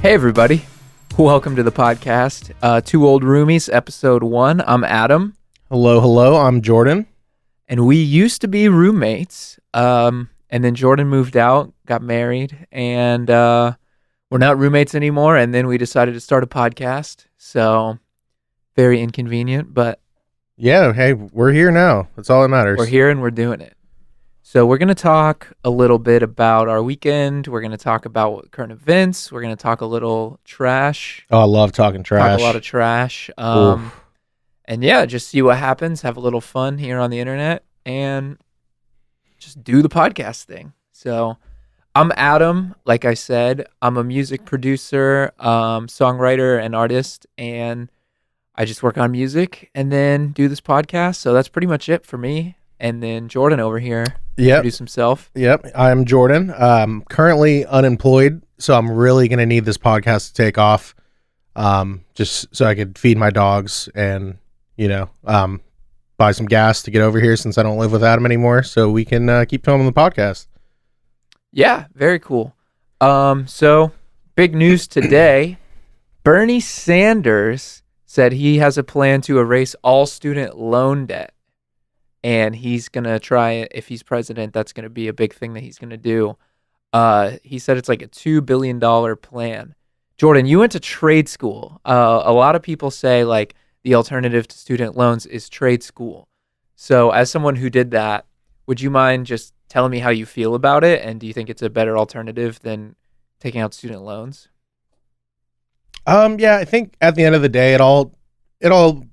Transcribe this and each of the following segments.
Hey, everybody. Welcome to the podcast. Two Old Roomies, episode 1. I'm Adam. Hello. I'm Jordan. And we used to be roommates. And then Jordan moved out, got married, and we're not roommates anymore. And then we decided to start a podcast. So, very inconvenient, but Yeah, hey, we're here now. That's all that matters. we're here and we're doing it. So we're going to talk a little bit about our weekend. We're going to talk about current events. We're going to talk a little trash. Oh, I love talking trash. Talk a lot of trash. Oof. And yeah, just see what happens. Have a little fun here on the internet and just do the podcast thing. So I'm Adam. Like I said, I'm a music producer, songwriter, and artist. And I just work on music and then do this podcast. So that's pretty much it for me. And then Jordan over here. Yep. Introduce himself. Yep. I'm Jordan. Currently unemployed, so I'm really going to need this podcast to take off, just so I could feed my dogs and, buy some gas to get over here since I don't live with Adam anymore, so we can keep filming the podcast. Yeah, very cool. So big news today. Bernie Sanders said he has a plan to erase all student loan debt. And he's going to try it. If he's president, that's going to be a big thing that he's going to do. He said it's like a $2 billion plan. Jordan, you went to trade school. A lot of people say like the alternative to student loans is trade school. So as someone who did that, would you mind just telling me how you feel about it? And do you think it's a better alternative than taking out student loans? Yeah, I think at the end of the day, it all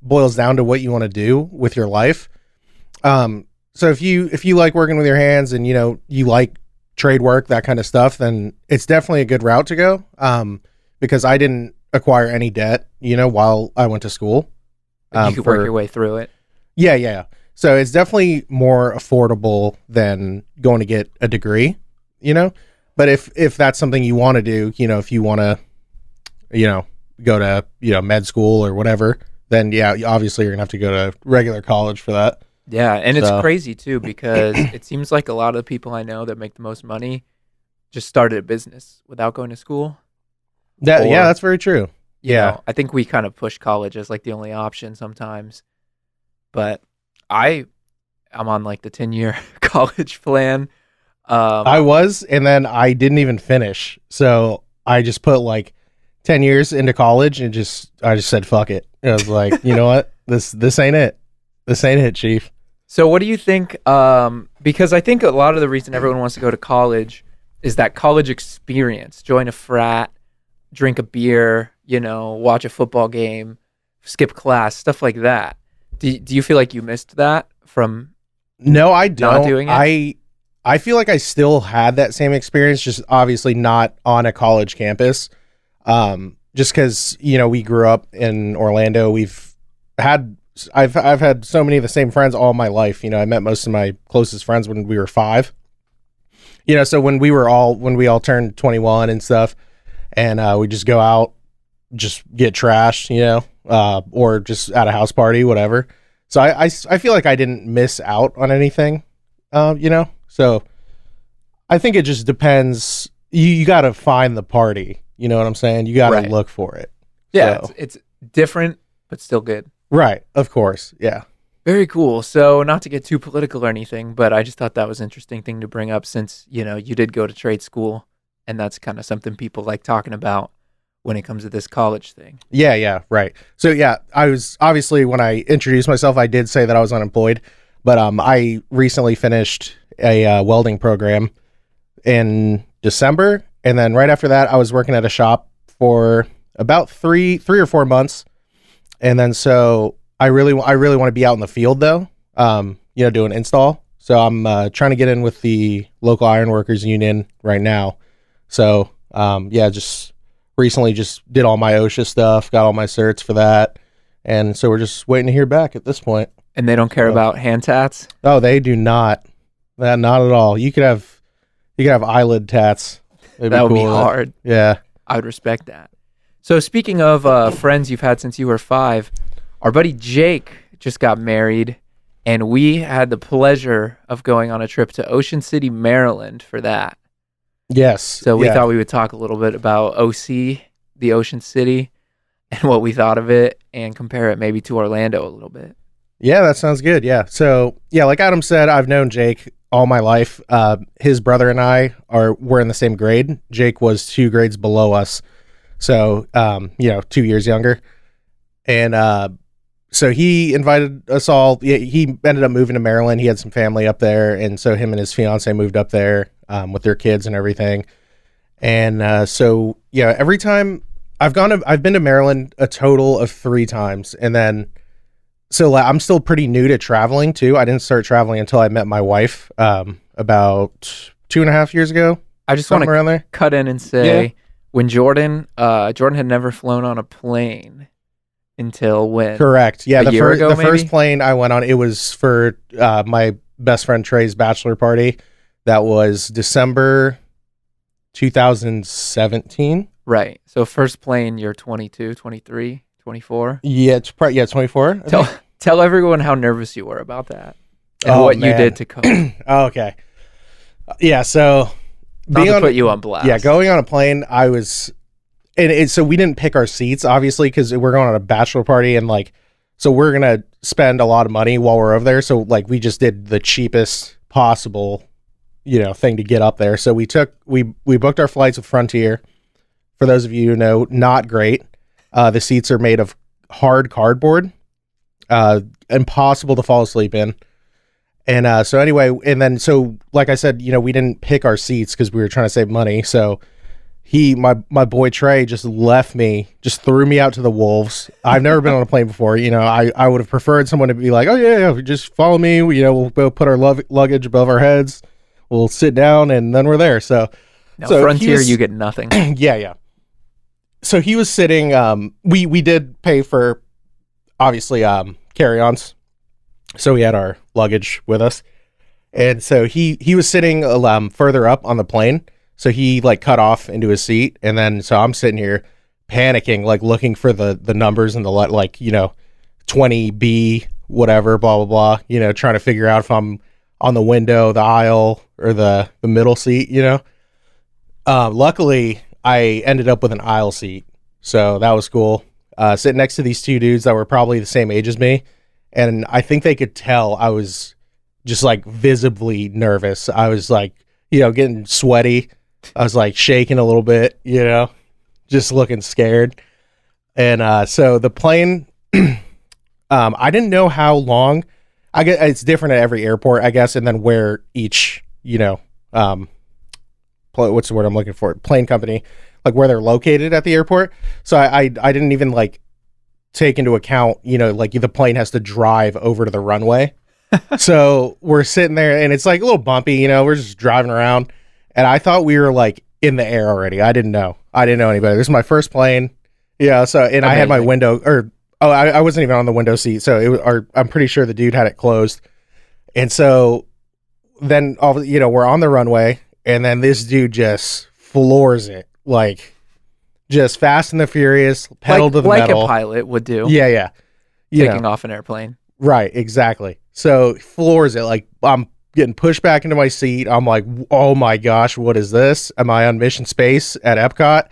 boils down to what you want to do with your life. So if you like working with your hands and, you like trade work, that kind of stuff, then it's definitely a good route to go. Because I didn't acquire any debt, while I went to school. You could work your way through it. Yeah. So it's definitely more affordable than going to get a degree, but if that's something you want to do, if you want to, go to, med school or whatever, then yeah, obviously you're gonna have to go to regular college for that. Yeah, and it's crazy too because it seems like a lot of the people I know that make the most money just started a business without going to school. Yeah, that's very true. Yeah, I think we kind of push college as like the only option sometimes. But I'm on like the 10-year college plan. I was, and then I didn't even finish. So I just put like 10 years into college and I just said fuck it. I was like, you know what? This ain't it. This ain't it, Chief. So what do you think? Because I think a lot of the reason everyone wants to go to college is that college experience. Join a frat, drink a beer, watch a football game, skip class, stuff like that. Do you feel like you missed that from No, I don't. not doing it? I feel like I still had that same experience, just obviously not on a college campus. Just because, we grew up in Orlando. I've had so many of the same friends all my life. I met most of my closest friends when we were 5. So when we all turned 21 and stuff, and we just go out, just get trashed, or just at a house party, whatever. So I feel like I didn't miss out on anything, So I think it just depends. You got to find the party. You know what I'm saying? You got to look for it. Yeah, so. it's different, but still good. Right, of course, yeah. Very cool. So not to get too political or anything, but I just thought that was an interesting thing to bring up since, you did go to trade school, and that's kind of something people like talking about when it comes to this college thing. Yeah, right. So yeah, I was, obviously when I introduced myself, I did say that I was unemployed, but I recently finished a welding program in December, and then right after that, I was working at a shop for about three or 4 months. And then so I really want to be out in the field though, do an install. So I'm trying to get in with the local ironworkers union right now. So just recently just did all my OSHA stuff, got all my certs for that. And so we're just waiting to hear back at this point. And they don't care about hand tats? Oh, they do not. Not at all. You could have eyelid tats. That would be hard. Yeah. I would respect that. So speaking of friends you've had since you were 5, our buddy Jake just got married, and we had the pleasure of going on a trip to Ocean City, Maryland for that. Yes. So we thought we would talk a little bit about OC the Ocean City and what we thought of it, and compare it maybe to Orlando a little bit. Yeah, that sounds good. Yeah. So yeah, like Adam said, I've known Jake all my life. His brother and I were in the same grade. Jake was 2 grades below us. So, 2 years younger. And, so he invited us all. He ended up moving to Maryland. He had some family up there. And so him and his fiance moved up there, with their kids and everything. And, so yeah, every time I've been to Maryland a total of 3 times. And then, so like, I'm still pretty new to traveling too. I didn't start traveling until I met my wife, about 2.5 years ago. I just want to cut in and say, when Jordan had never flown on a plane until when? Correct. Yeah, the first plane I went on, it was for my best friend Trey's bachelor party. That was December 2017. Right. So first plane, you're 22, 23, 24? Yeah, 24. Tell everyone how nervous you were about that and what you did to cope. Okay. Yeah, so not to put you on blast. Yeah, going on a plane, I was, so we didn't pick our seats, obviously, because we're going on a bachelor party, and like, so we're gonna spend a lot of money while we're over there. So like, we just did the cheapest possible, thing to get up there. So we booked our flights with Frontier. For those of you who know, not great. The seats are made of hard cardboard, impossible to fall asleep in. And so anyway, and then so like I said, we didn't pick our seats because we were trying to save money. So my boy Trey just left me, just threw me out to the wolves. I've never been on a plane before. I would have preferred someone to be like, oh yeah, just follow me. We'll put our luggage above our heads. We'll sit down and then we're there. So Frontier, you get nothing. Yeah. So he was sitting. We did pay for obviously carry-ons. So we had our luggage with us. And so he was sitting further up on the plane. So he like cut off into his seat. And then so I'm sitting here panicking, like looking for the numbers and the 20B, whatever, blah, blah, blah, trying to figure out if I'm on the window, the aisle, or the middle seat, Luckily, I ended up with an aisle seat. So that was cool. Sitting next to these 2 dudes that were probably the same age as me. And I think they could tell I was just like visibly nervous. I was like, getting sweaty. I was like shaking a little bit, just looking scared. And so the plane, I didn't know how long. I guess it's different at every airport, I guess, and then where each, what's the word I'm looking for? Plane company, like where they're located at the airport. So I didn't even like take into account, like the plane has to drive over to the runway. So we're sitting there and it's like a little bumpy, we're just driving around, and I thought we were like in the air already. I didn't know any better. This is my first plane. Yeah. So, and Amazing. I had my window I wasn't even on the window seat. So I'm pretty sure the dude had it closed. And so then we're on the runway, and then this dude just floors it, like just Fast and the Furious, pedal to the metal. Like a pilot would do. Yeah. Taking off an airplane. Right, exactly. So floors it, like I'm getting pushed back into my seat. I'm like, oh my gosh, what is this? Am I on Mission Space at Epcot?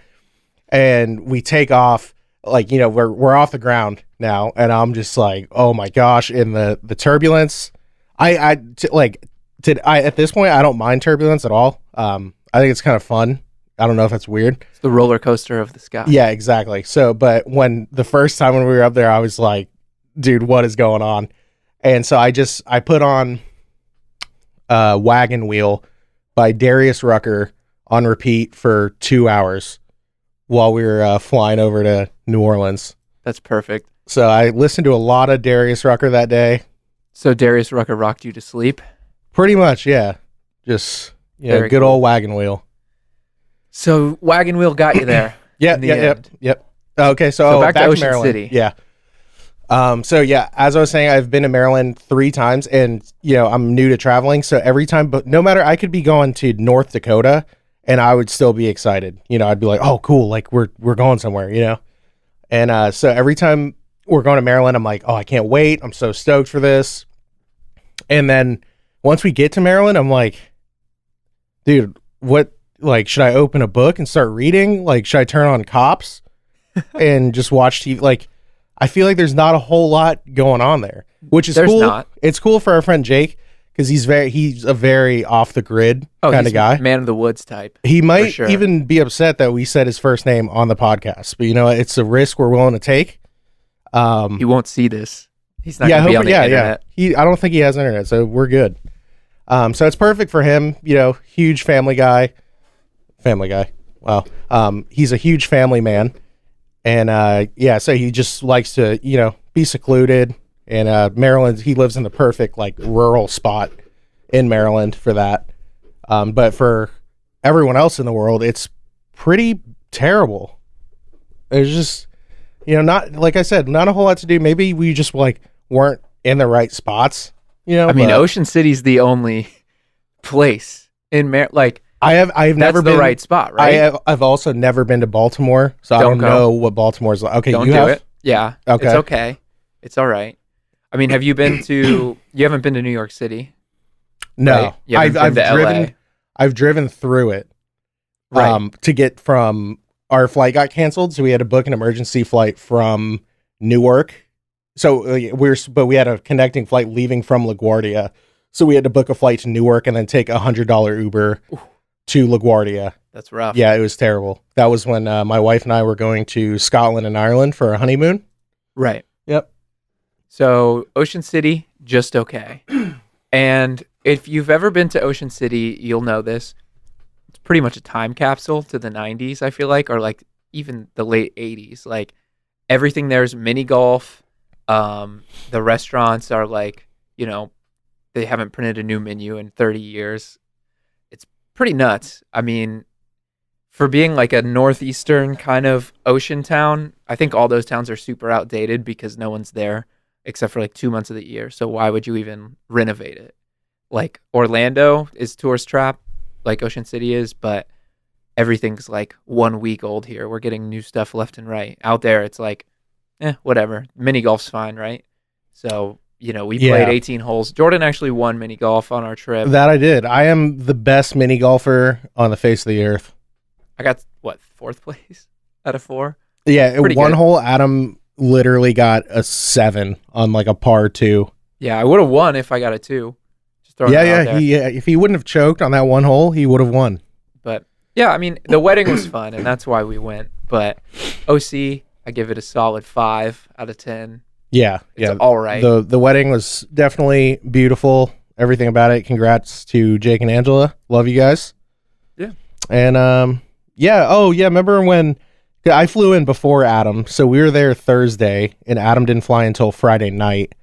And we take off, like, we're off the ground now, and I'm just like, oh my gosh, in the turbulence. At this point, I don't mind turbulence at all. I think it's kind of fun. I don't know if that's weird. It's the roller coaster of the sky. Yeah, exactly. So, but the first time when we were up there, I was like, dude, what is going on? And so I put on Wagon Wheel by Darius Rucker on repeat for 2 hours while we were flying over to New Orleans. That's perfect. So I listened to a lot of Darius Rucker that day. So Darius Rucker rocked you to sleep? Pretty much, yeah. Just good cool. Old Wagon Wheel. So Wagon Wheel got you there. Yep. Okay, so back to Ocean Maryland. City. Yeah. So yeah, as I was saying, I've been to Maryland 3 times, and I'm new to traveling. So every time, but no matter, I could be going to North Dakota, and I would still be excited. I'd be like, oh, cool, like we're going somewhere, And so every time we're going to Maryland, I'm like, oh, I can't wait. I'm so stoked for this. And then once we get to Maryland, I'm like, dude, what? Like, should I open a book and start reading? Like, should I turn on Cops? and just watch TV. Like, I feel like there's not a whole lot going on there, which is There's cool. not. It's cool for our friend Jake because he's a very off the grid kind he's of guy. Man of the woods type. He might sure. even be upset that we said his first name on the podcast, but you know, it's a risk we're willing to take. He won't see this. He's not going to be on the internet. I don't think he has internet, so we're good. So it's perfect for him. You know, huge family guy. Family guy. Wow. He's a huge family man. And so he just likes to, you know, be secluded. And Maryland, he lives in the perfect like rural spot in Maryland for that. But for everyone else in the world, it's pretty terrible. There's just, you know, not, like I said, not a whole lot to do. Maybe we just like weren't in the right spots. You know, I mean, Ocean City's the only place in like. I've never been the right spot, right? I've also never been to Baltimore, so I don't know what Baltimore's like. Okay, don't you do have it. Yeah, okay. It's okay. It's all right. I mean, have you been to? You haven't been to New York City? No, right? I've driven through it. Right. To get from our flight got canceled, so we had to book an emergency flight from Newark. So we had a connecting flight leaving from LaGuardia, so we had to book a flight to Newark and then take $100 Uber to LaGuardia. That's rough. Yeah, it was terrible. That was when my wife and I were going to Scotland and Ireland for a honeymoon. Right. Yep. So Ocean City, just okay. And if you've ever been to Ocean City, you'll know this. It's pretty much a time capsule to the 90s, I feel like, or like even the late 80s. Like everything there's mini golf. The restaurants are like, you know, they haven't printed a new menu in 30 years. It's pretty nuts. I mean, for being like a northeastern kind of ocean town, I think all those towns are super outdated because no one's there except for like 2 months of the year. So why would you even renovate it? Like Orlando is tourist trap, like Ocean City is, but everything's like 1 week old here. We're getting new stuff left and right. Out there, it's like, whatever. Mini golf's fine, right? So, you know, we played 18 holes. Jordan actually won mini golf on our trip. That I did. I am the best mini golfer on the face of the earth. I got, fourth place out of 4? Yeah, one hole, Adam literally got a 7 on like a par 2. Yeah, I would have won if I got a 2. Just throwing it out there. If he wouldn't have choked on that one hole, he would have won. But, yeah, I mean, the wedding was fun, and that's why we went. But OC, I give it a solid 5 out of 10. Yeah, it's all right. The wedding was definitely beautiful. Everything about it. Congrats to Jake and Angela. Love you guys. Yeah. And remember when I flew in before Adam, so we were there Thursday, and Adam didn't fly until Friday night.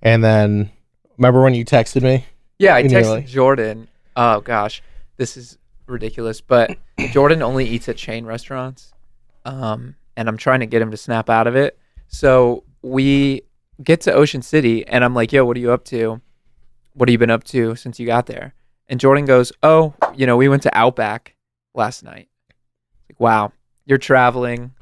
And then remember when you texted me? Yeah, I texted Jordan. Oh gosh, this is ridiculous. But Jordan only eats at chain restaurants, and I'm trying to get him to snap out of it. So we get to Ocean City, and I'm like, yo, what are you up to? What have you been up to since you got there? And Jordan goes, oh, you know, we went to Outback last night. Like, wow, you're traveling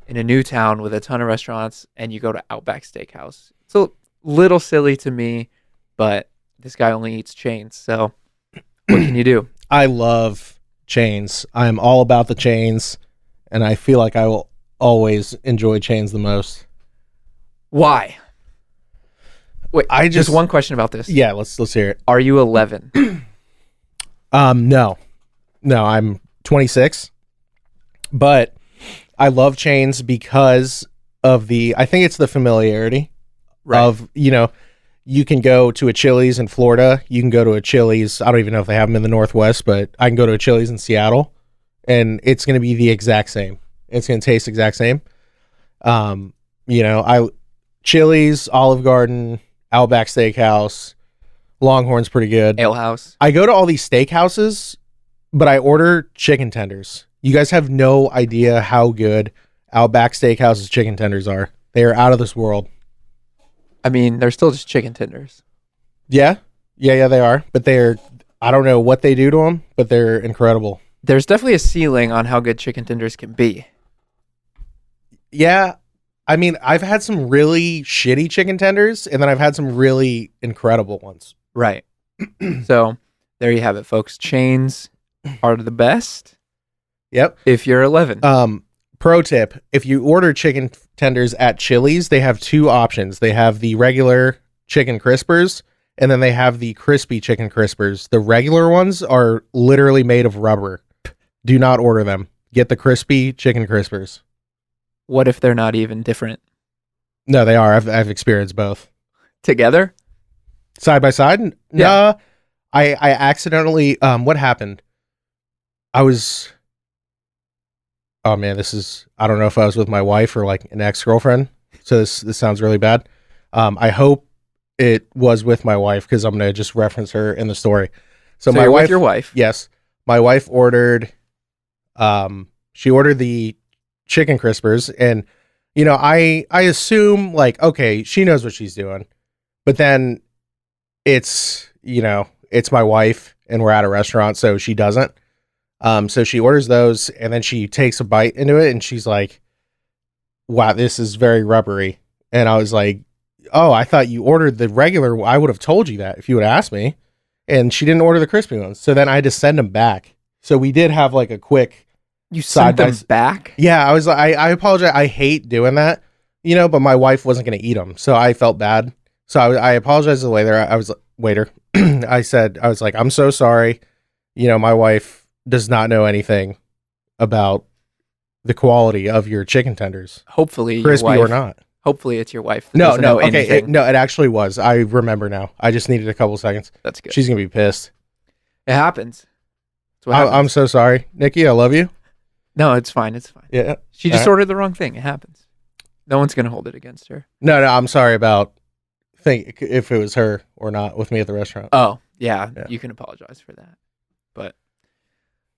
in a new town with a ton of restaurants, and you go to Outback Steakhouse. It's a little silly to me, but this guy only eats chains, so what can you do? I love chains. I'm all about the chains, and I feel like I will always enjoy chains the most. Why? Wait, just one question about this. Yeah, let's hear it. Are you 11? No, I'm 26, but I love chains because of I think it's the familiarity of, you know, you can go to a Chili's in Florida. You can go to a Chili's. I don't even know if they have them in the Northwest, but I can go to a Chili's in Seattle, and it's going to be the exact same. It's going to taste the exact same. You know, Chili's, Olive Garden, Outback Steakhouse, Longhorn's pretty good. Ale House. I go to all these steakhouses, but I order chicken tenders. You guys have no idea how good Outback Steakhouse's chicken tenders are. They are out of this world. I mean, they're still just chicken tenders. Yeah, they are. But I don't know what they do to them, but they're incredible. There's definitely a ceiling on how good chicken tenders can be. Yeah. I mean, I've had some really shitty chicken tenders, and then I've had some really incredible ones. Right. So there you have it, folks. Chains are the best. Yep. If you're 11. pro tip, if you order chicken tenders at Chili's, they have two options. They have the regular chicken crispers, and then they have the crispy chicken crispers. The regular ones are literally made of rubber. Do not order them. Get the crispy chicken crispers. What if they're not even different? No, they are. I've experienced both. Together? Side by side? Yeah. No. I accidentally, what happened? Oh man, I don't know if I was with my wife or like an ex-girlfriend. So this sounds really bad. I hope it was with my wife because I'm going to just reference her in the story. So my you're wife, with your wife. Yes. My wife ordered, she ordered the chicken crispers, and I assume like, okay, she knows what she's doing, but then it's my wife and we're at a restaurant, so she doesn't. So she orders those, and then she takes a bite into it, and she's like, wow, this is very rubbery. And I was like, oh, I thought you ordered the regular. I would have told you that if you would ask me. And she didn't order the crispy ones. So then I had to send them back. So we did have like a quick. You sent them back? Yeah, I was like, I apologize. I hate doing that, but my wife wasn't going to eat them. So I felt bad. So I apologized to the waiter. Waiter. I was like, I'm so sorry. My wife does not know anything about the quality of your chicken tenders. Hopefully, crispy your wife, or not. Hopefully, it's your wife. No, okay. It actually was. I remember now. I just needed a couple seconds. That's good. She's gonna be pissed. It happens. Happens. I'm so sorry, Nikki. I love you. No, it's fine. It's fine. Yeah. She just ordered the wrong thing. It happens. No one's gonna hold it against her. No. I'm sorry about if it was her or not with me at the restaurant. Oh, yeah. You can apologize for that. But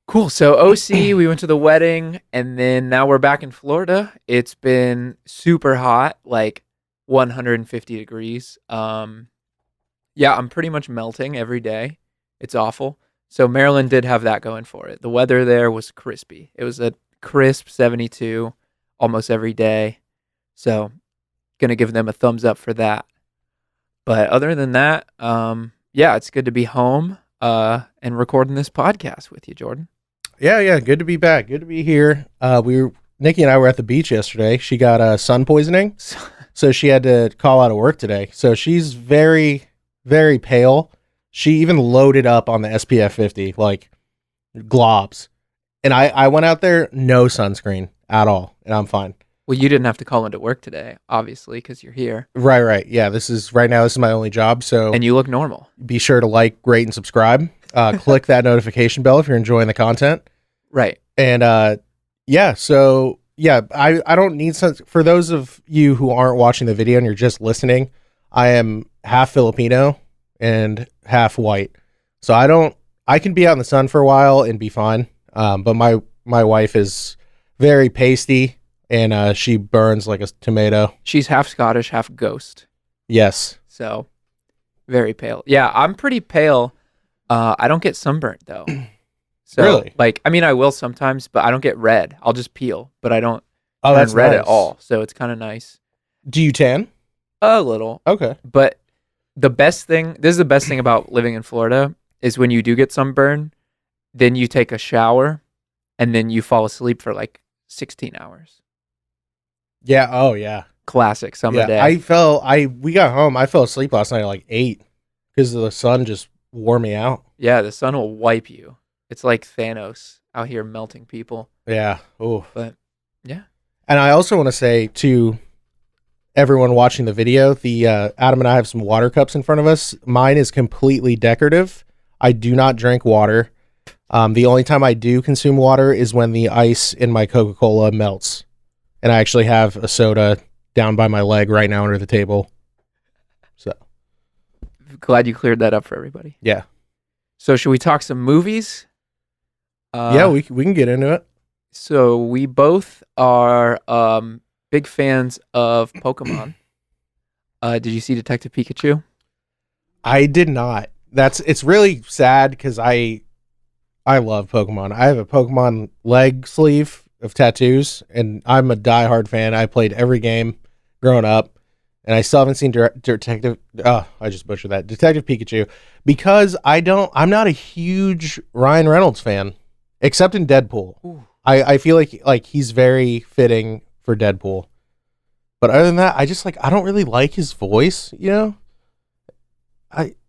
cool. So OC, we went to the wedding, and then now we're back in Florida. It's been super hot, like 150 degrees. Yeah, I'm pretty much melting every day. It's awful. So Maryland did have that going for it. The weather there was crispy. It was a crisp 72 almost every day. So gonna give them a thumbs up for that. But other than that, yeah, it's good to be home and recording this podcast with you, Jordan. Yeah, good to be back. Good to be here. Nikki and I were at the beach yesterday. She got sun poisoning, so she had to call out of work today. So she's very, very pale. She even loaded up on the SPF 50, like globs. And I went out there, no sunscreen at all, and I'm fine. Well, you didn't have to call into work today, obviously, because you're here. Right. Yeah, this is my only job. So and you look normal. Be sure to like, rate, and subscribe. Click that notification bell if you're enjoying the content. Right. And so I don't need for those of you who aren't watching the video and you're just listening, I am half Filipino and half white. So I can be out in the sun for a while and be fine. But my wife is very pasty and she burns like a tomato. She's half Scottish, half ghost. Yes. So very pale. Yeah, I'm pretty pale. I don't get sunburnt though. So, really? Like, I mean, I will sometimes, but I don't get red. I'll just peel, but I don't turn red nice. at all. So it's kind of nice. Do you tan? A little. Okay. But this is the best thing about living in Florida, is when you do get sunburn, then you take a shower, and then you fall asleep for like 16 hours. Yeah. Oh, yeah. Classic summer day. We got home. I fell asleep last night at like 8 because the sun just wore me out. Yeah, the sun will wipe you. It's like Thanos out here melting people. Yeah. Oh. But yeah. And I also want to say to everyone watching the video, Adam and I have some water cups in front of us. Mine is completely decorative. I do not drink water. The only time I do consume water is when the ice in my Coca-Cola melts. And I actually have a soda down by my leg right now under the table. So glad you cleared that up for everybody. Yeah. So should we talk some movies? Yeah, we can get into it. So we both are big fans of Pokemon. Did you see Detective Pikachu? I did not. It's really sad because I love Pokemon. I have a Pokemon leg sleeve of tattoos, and I'm a diehard fan. I played every game growing up, and I still haven't seen Detective. Oh, I just butchered that. Detective Pikachu, because I'm not a huge Ryan Reynolds fan, except in Deadpool. Ooh. I feel like he's very fitting for Deadpool. But other than that, I don't really like his voice, you know?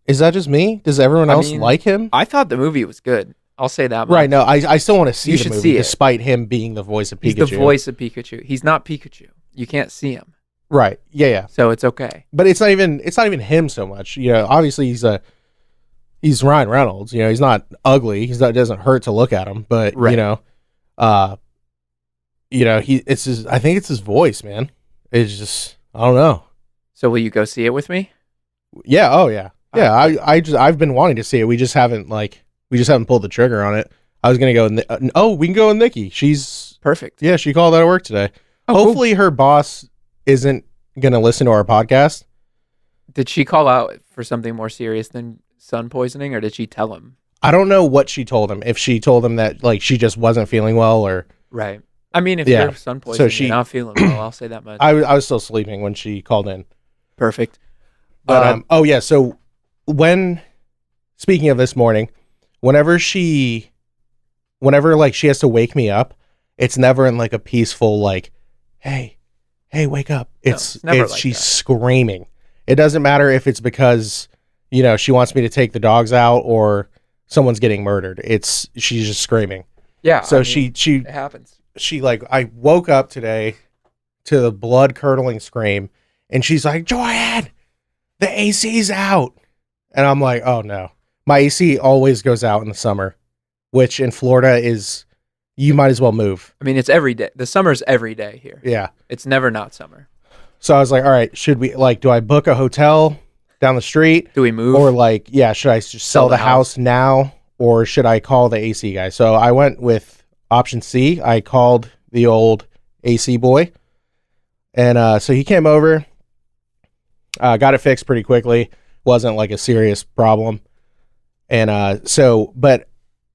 Is that just me? Does everyone else like him? I thought the movie was good. I'll say that much. Right, no, I still want to see You the should movie see it. despite him being the voice of Pikachu. He's the voice of Pikachu. He's not Pikachu. You can't see him. Right. Yeah. So it's okay. But it's not even him so much. You know, obviously he's Ryan Reynolds. You know, he's not ugly. It doesn't hurt to look at him, but Right. I think it's his voice, man. It's just, I don't know. So will you go see it with me? Yeah. Oh yeah. Yeah. I've been wanting to see it. We just haven't pulled the trigger on it. I was going to go we can go with Nikki. She's perfect. Yeah. She called out of work today. Oh, hopefully her boss isn't going to listen to our podcast. Did she call out for something more serious than sun poisoning, or did she tell him? I don't know what she told him. If she told him that like she just wasn't feeling well, or right. I mean, if you're sun poisoning, you're not feeling well, I'll say that much. I was still sleeping when she called in. Perfect. But so speaking of this morning, whenever she has to wake me up, it's never in like a peaceful like, hey, wake up. It's never like she's that. screaming. It doesn't matter if it's because, you know, she wants me to take the dogs out or someone's getting murdered. She's just screaming. Yeah. So it happens. I woke up today to the blood curdling scream, and she's like, Joanne, the AC's out. And I'm like, oh no. My AC always goes out in the summer, which in Florida is, you might as well move. I mean, it's every day. The summer's every day here. Yeah. It's never not summer. So I was like, all right, should we, like, do I book a hotel down the street? Do we move? Or like, yeah, should I just sell the house now, or should I call the AC guy? So I went with option C. I called the old AC boy. And so he came over, got it fixed pretty quickly. Wasn't like a serious problem. And but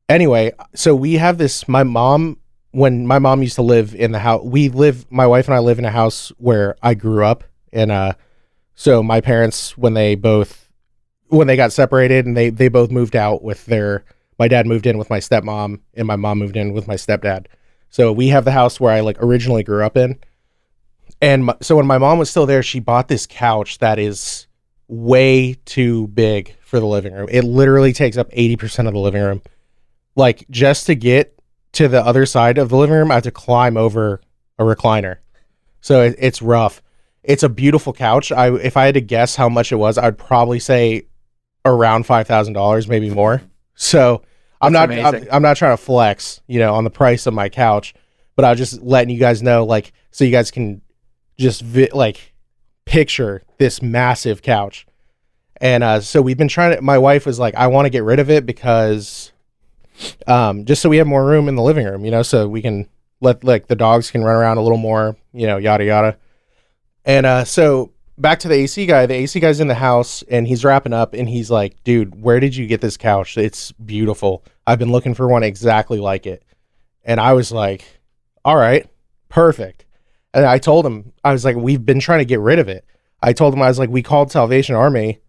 anyway, so we have this, when my mom used to live in the house, my wife and I live in a house where I grew up. And so my parents, when they got separated and they both moved out with my dad moved in with my stepmom and my mom moved in with my stepdad. So we have the house where I like originally grew up in. And so when my mom was still there, she bought this couch that is way too big for the living room. It literally takes up 80% of the living room. Like, just to get to the other side of the living room, I have to climb over a recliner. So it's rough. It's a beautiful couch. If I had to guess how much it was, I'd probably say around $5,000, maybe more. So I'm not trying to flex, you know, on the price of my couch, but I was just letting you guys know, like, so you guys can just picture this massive couch. And so we've been my wife was like, I want to get rid of it because just so we have more room in the living room, you know, so we can let like the dogs can run around a little more, you know, yada yada. And so back to the AC guy. The AC guy's in the house and he's wrapping up and he's like, dude, where did you get this couch? It's beautiful. I've been looking for one exactly like it. And I was like, all right, perfect. And I told him, I was like, we've been trying to get rid of it. I told him, I was like, we called Salvation Army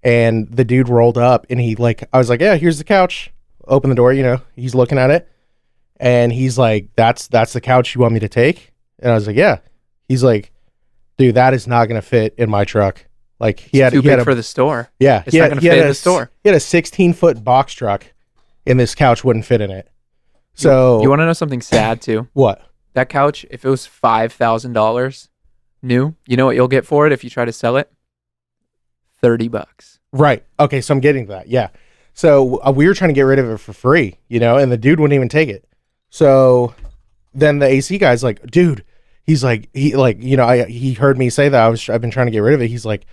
and the dude rolled up and I was like, yeah, here's the couch. Open the door, you know, he's looking at it. And he's like, that's the couch you want me to take? And I was like, yeah. He's like, dude, that is not going to fit in my truck. Like he had for the store. Yeah. It's not going to fit in the store. He had a 16-foot box truck and this couch wouldn't fit in it. So you want to know something sad too? What? That couch, if it was $5,000 new, you know what you'll get for it if you try to sell it? $30. Right. Okay. So I'm getting to that. Yeah. So we were trying to get rid of it for free, you know, and the dude wouldn't even take it. So then the AC guy's like, dude, he heard me say that I've been trying to get rid of it. He's like,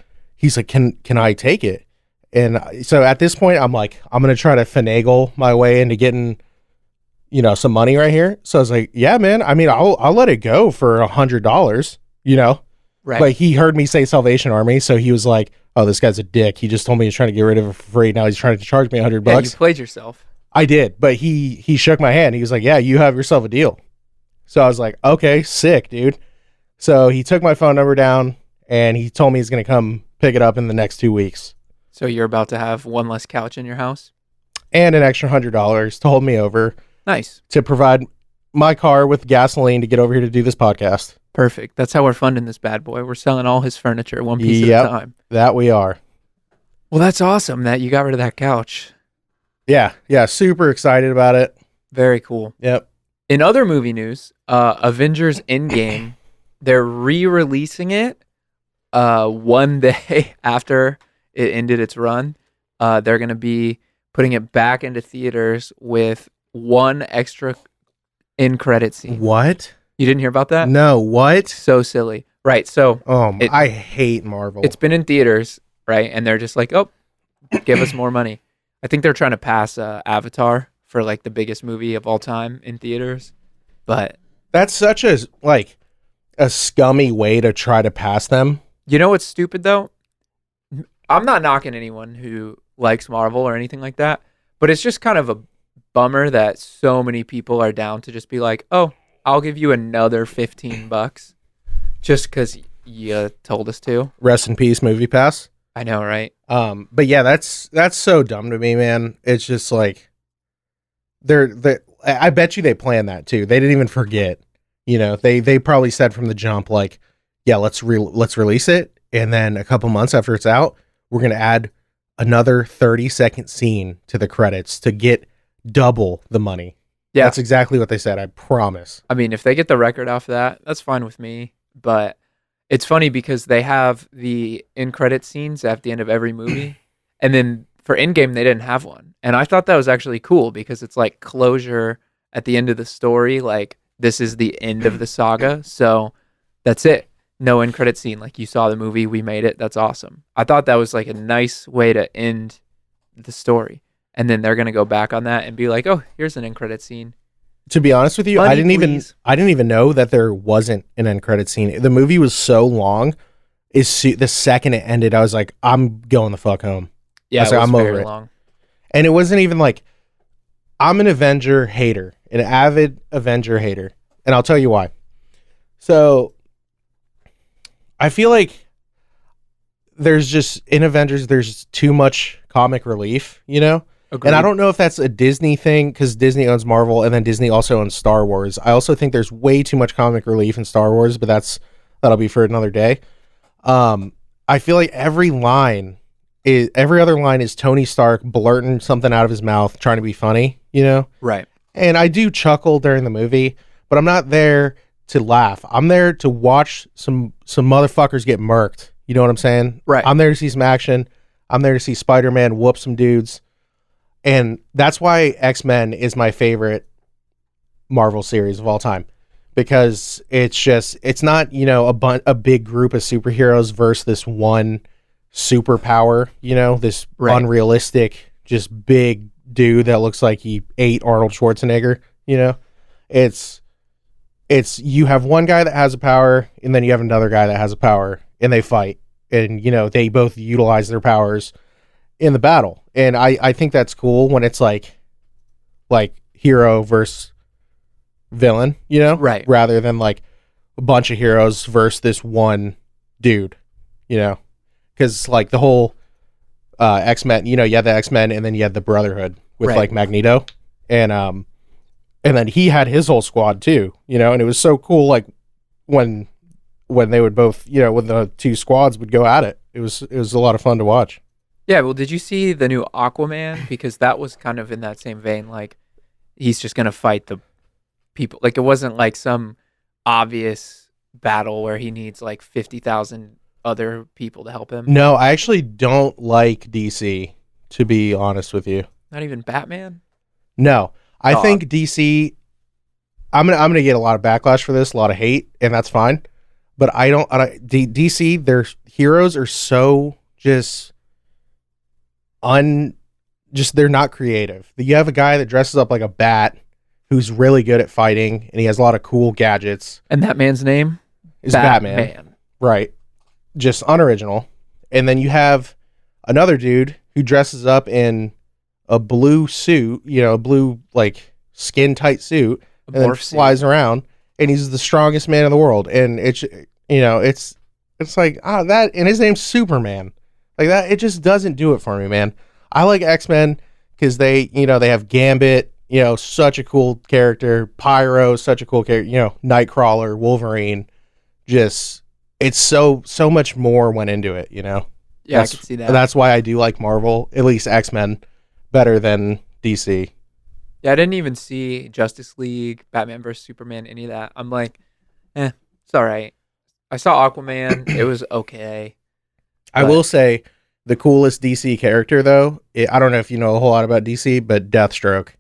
can I take it? And so at this point, I'm like, I'm going to try to finagle my way into getting, you know, some money right here. So I was like, yeah, man, I mean, I'll let it go for $100, you know, right. But he heard me say Salvation Army. So he was like, oh, this guy's a dick. He just told me he's trying to get rid of it for free. Now he's trying to charge me $100. Yeah, you played yourself. I did, but he shook my hand. He was like, yeah, you have yourself a deal. So I was like, okay, sick, dude. So he took my phone number down and he told me he's going to come pick it up in the next 2 weeks. So you're about to have one less couch in your house? And an extra $100 to hold me over. Nice. To provide my car with gasoline to get over here to do this podcast. Perfect. That's how we're funding this bad boy. We're selling all his furniture one piece at a time. That we are. Well, that's awesome that you got rid of that couch. Yeah. Super excited about it. Very cool. Yep. In other movie news, Avengers Endgame, they're re-releasing it one day after it ended its run. They're going to be putting it back into theaters with one extra end credit scene. What? You didn't hear about that? No, what? So silly. Right, so... I hate Marvel. It's been in theaters, right? And they're just like, oh, give us more money. I think they're trying to pass Avatar for like the biggest movie of all time in theaters. But... That's such a scummy way to try to pass them. You know what's stupid, though? I'm not knocking anyone who likes Marvel or anything like that, but it's just kind of a bummer that so many people are down to just be like, oh, I'll give you another $15 just because you told us to. Rest in peace, Movie Pass. I know, right? But yeah, that's so dumb to me, man. It's just like I bet you they planned that too. They didn't even forget. You know, they probably said from the jump, like, yeah, let's release it, and then a couple months after it's out, we're gonna add another 30-second scene to the credits to get double the money. Yeah, that's exactly what they said. I promise. I mean, if they get the record off of that, that's fine with me. But it's funny because they have the end credit scenes at the end of every movie, and then for Endgame they didn't have one, and I thought that was actually cool because it's like closure at the end of the story. Like, this is the end of the saga, so that's it. No end credit scene. Like, you saw the movie, we made it. That's awesome. I thought that was like a nice way to end the story. And then they're gonna go back on that and be like, "Oh, here's an end credit scene." To be honest with you, Money, I didn't please. even know that there wasn't an end credit scene. The movie was so long. The second it ended, I was like, "I'm going the fuck home." Yeah, like, I'm over it. Long. And it wasn't even like, I'm an Avenger hater, an avid Avenger hater, and I'll tell you why. So, I feel like there's just in Avengers, there's too much comic relief, you know. Agreed. And I don't know if that's a Disney thing because Disney owns Marvel and then Disney also owns Star Wars. I also think there's way too much comic relief in Star Wars, but that'll be for another day. I feel like every other line is Tony Stark blurting something out of his mouth, trying to be funny, you know? Right. And I do chuckle during the movie, but I'm not there to laugh. I'm there to watch some motherfuckers get murked. You know what I'm saying? Right. I'm there to see some action. I'm there to see Spider-Man whoop some dudes. And that's why X-Men is my favorite Marvel series of all time, because it's not, you know, a big group of superheroes versus this one superpower, you know, this unrealistic, just big dude that looks like he ate Arnold Schwarzenegger, you know. It's you have one guy that has a power and then you have another guy that has a power and they fight, and, you know, they both utilize their powers in the battle. And I think that's cool when it's like hero versus villain, you know? Right. Rather than like a bunch of heroes versus this one dude, you know? Because like the whole X-Men, you know, you had the X-Men and then you had the Brotherhood with like Magneto. And then he had his whole squad too, you know? And it was so cool, like when they would both, you know, when the two squads would go at it. It was a lot of fun to watch. Yeah, well, did you see the new Aquaman? Because that was kind of in that same vein. Like, he's just going to fight the people. Like, it wasn't like some obvious battle where he needs like 50,000 other people to help him. No, I actually don't like DC, to be honest with you. Not even Batman? No. I think DC, I'm gonna get a lot of backlash for this, a lot of hate, and that's fine. But DC, their heroes are so they're not creative. You have a guy that dresses up like a bat who's really good at fighting, and he has a lot of cool gadgets. And that man's name is Batman. Right. Just unoriginal. And then you have another dude who dresses up in a blue suit, you know, a blue like skin tight suit, and then flies around, and he's the strongest man in the world. And it's, you know, it's like, that, and his name's Superman. Like that, it just doesn't do it for me, man. I like X-Men because they, you know, they have Gambit, such a cool character. Pyro, such a cool character. Nightcrawler, Wolverine. Just it's so much more went into it. Yeah, I could see that. That's why I do like Marvel, at least X-Men, better than DC. Yeah, I didn't even see Justice League, Batman vs Superman, any of that. I'm like, it's all right. I saw Aquaman. It was okay. I will say the coolest DC character, though, I don't know if you know a whole lot about DC, but Deathstroke.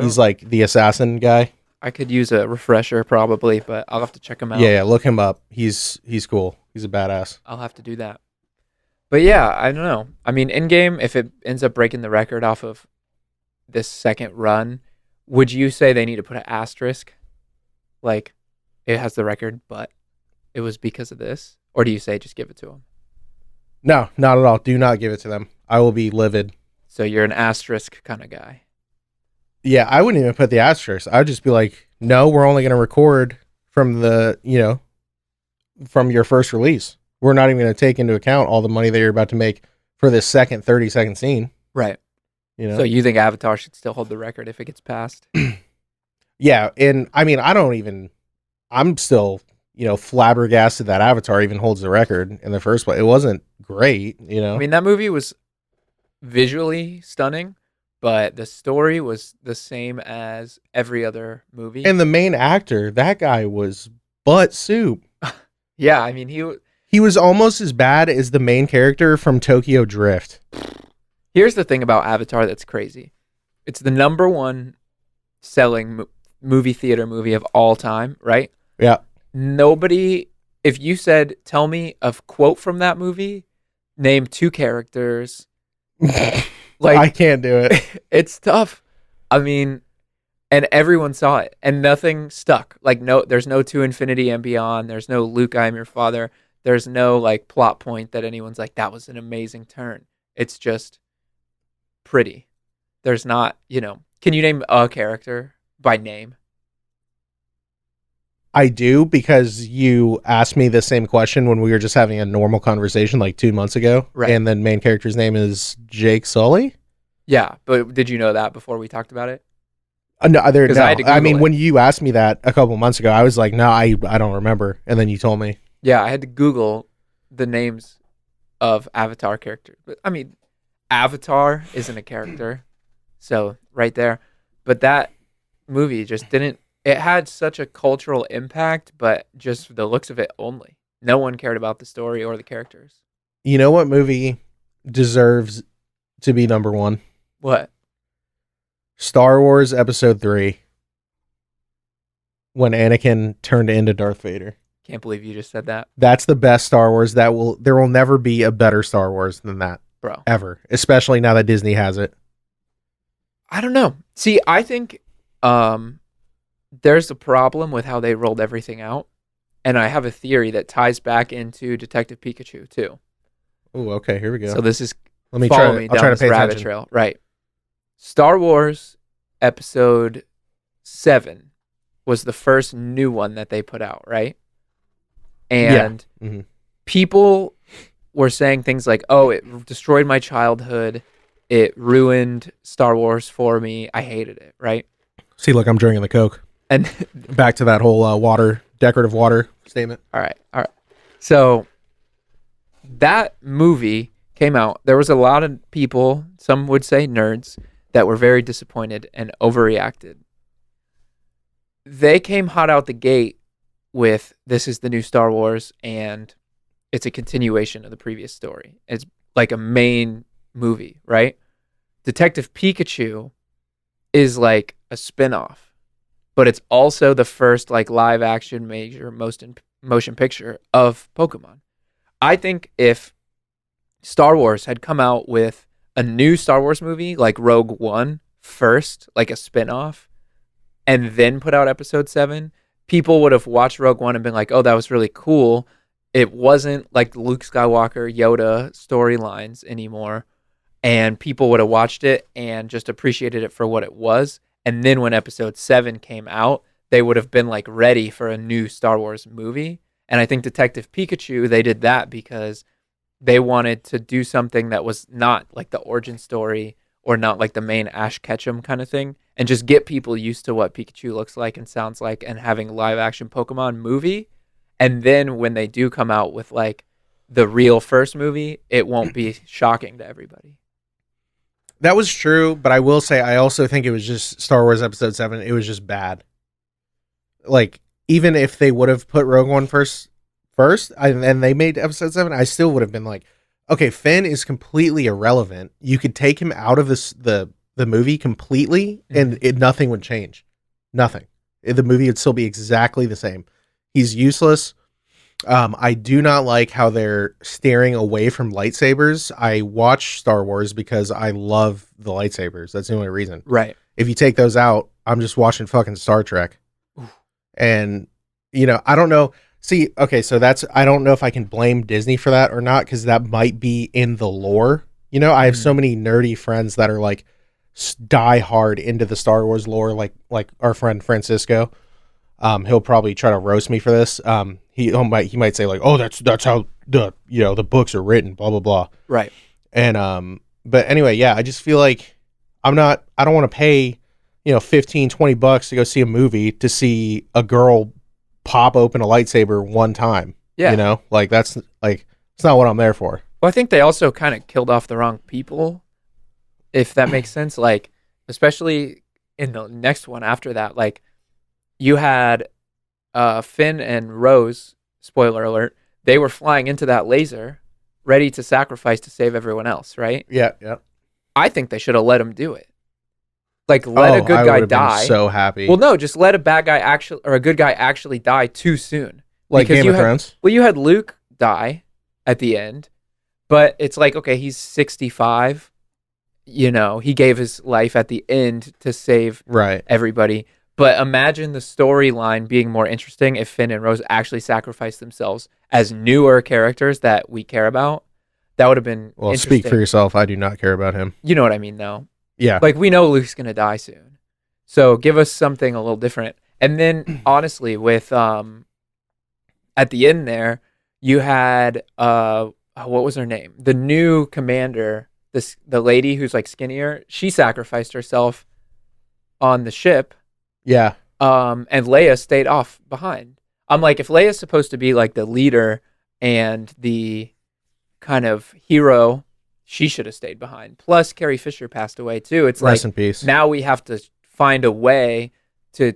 He's like the assassin guy. I could use a refresher probably, but I'll have to check him out. Yeah, look him up. He's cool. He's a badass. I'll have to do that. But yeah, I don't know. I mean, Endgame, if it ends up breaking the record off of this second run, would you say they need to put an asterisk? Like, it has the record, but it was because of this? Or do you say just give it to them? No, not at all. Do not give it to them. I will be livid. So you're an asterisk kind of guy. Yeah, I wouldn't even put the asterisk. I would just be like, no, we're only going to record from from your first release. We're not even going to take into account all the money that you're about to make for this second 30-second scene. Right. So you think Avatar should still hold the record if it gets passed? Yeah, and I mean, I'm still, flabbergasted that Avatar even holds the record in the first place. It wasn't great, I mean, that movie was visually stunning, but the story was the same as every other movie. And the main actor, that guy was butt soup. Yeah, I mean, he was almost as bad as the main character from Tokyo Drift. Here's the thing about Avatar that's crazy. It's the number one selling movie theater movie of all time, right? Yeah. Nobody, if you said, tell me a quote from that movie, name two characters. Like, I can't do it. It's tough. I mean, and everyone saw it and nothing stuck. Like, no, there's no To Infinity and Beyond. There's no Luke, I am your father. There's no like plot point that anyone's like, that was an amazing turn. It's just pretty. There's not, can you name a character by name? I do, because you asked me the same question when we were just having a normal conversation like 2 months ago. Right. And the main character's name is Jake Sully. Yeah, but did you know that before we talked about it? No. I mean, it. when you asked me that a couple months ago, I was like, no, I don't remember. And then you told me. Yeah, I had to Google the names of Avatar characters. But I mean, Avatar isn't a character. So right there. But that movie just didn't. It had such a cultural impact, but just the looks of it only. No one cared about the story or the characters. You know what movie deserves to be number one? What? Star Wars Episode 3. When Anakin turned into Darth Vader. Can't believe you just said that. That's the best Star Wars. There will never be a better Star Wars than that. Bro. Ever. Especially now that Disney has it. I don't know. See, I think there's a problem with how they rolled everything out. And I have a theory that ties back into Detective Pikachu, too. Oh, okay. Here we go. So this is Let me follow try. me I'll down try to this pay rabbit attention. trail. Right. Star Wars Episode 7 was the first new one that they put out, right? And people were saying things like, oh, it destroyed my childhood. It ruined Star Wars for me. I hated it, right? See, look, I'm drinking the Coke. And back to that whole decorative water statement. All right. So that movie came out. There was a lot of people, some would say nerds, that were very disappointed and overreacted. They came hot out the gate with, this is the new Star Wars, and it's a continuation of the previous story. It's like a main movie, right? Detective Pikachu is like a spin-off, but it's also the first like live action major motion picture of Pokemon. I think if Star Wars had come out with a new Star Wars movie like Rogue One first, like a spin-off, and then put out Episode 7, people would have watched Rogue One and been like, oh, that was really cool. It wasn't like Luke Skywalker, Yoda storylines anymore. And people would have watched it and just appreciated it for what it was. And then when Episode 7 came out, they would have been like ready for a new Star Wars movie. And I think Detective Pikachu, they did that because they wanted to do something that was not like the origin story or not like the main Ash Ketchum kind of thing, and just get people used to what Pikachu looks like and sounds like, and having a live action Pokemon movie. And then when they do come out with like the real first movie, it won't be shocking to everybody. That was true, but I will say I also think it was just Star Wars Episode 7. It was just bad. Like, even if they would have put Rogue One first, and they made Episode 7, I still would have been like, okay, Finn is completely irrelevant. You could take him out of the movie completely, and nothing would change. Nothing. The movie would still be exactly the same. He's useless. I do not like how they're steering away from lightsabers. I watch Star Wars because I love the lightsabers. That's the only reason. Right. If you take those out, I'm just watching fucking Star Trek. Oof. And, I don't know. See, okay, so I don't know if I can blame Disney for that or not, because that might be in the lore. I have so many nerdy friends that are like die hard into the Star Wars lore, like our friend Francisco. He'll probably try to roast me for this. He might say like, "Oh, that's how the books are written." Blah blah blah. Right. And but anyway, yeah, I just feel like I don't want to pay $15-20 to go see a movie to see a girl pop open a lightsaber one time. Yeah. Like that's like it's not what I'm there for. Well, I think they also kind of killed off the wrong people, if that makes sense. Like, especially in the next one after that, like you had Finn and Rose, spoiler alert, they were flying into that laser, ready to sacrifice to save everyone else, right? Yeah, yeah. I think they should have let them do it. Like, let a good guy die. So happy. Well, no, just let a bad guy or a good guy actually die too soon. Like Game of Thrones? Well, you had Luke die at the end, but it's like, okay, he's 65. He gave his life at the end to save everybody. But imagine the storyline being more interesting if Finn and Rose actually sacrificed themselves as newer characters that we care about. That would have been interesting. Speak for yourself. I do not care about him. You know what I mean, though. Yeah. Like, we know Luke's going to die soon. So give us something a little different. And then, honestly, with at the end there, you had, what was her name? The new commander, the lady who's, like, skinnier. She sacrificed herself on the ship. Yeah. And Leia stayed off behind. I'm like, if Leia's supposed to be, like, the leader and the kind of hero, she should have stayed behind. Plus, Carrie Fisher passed away, too. It's Rest like, in peace. Now we have to find a way to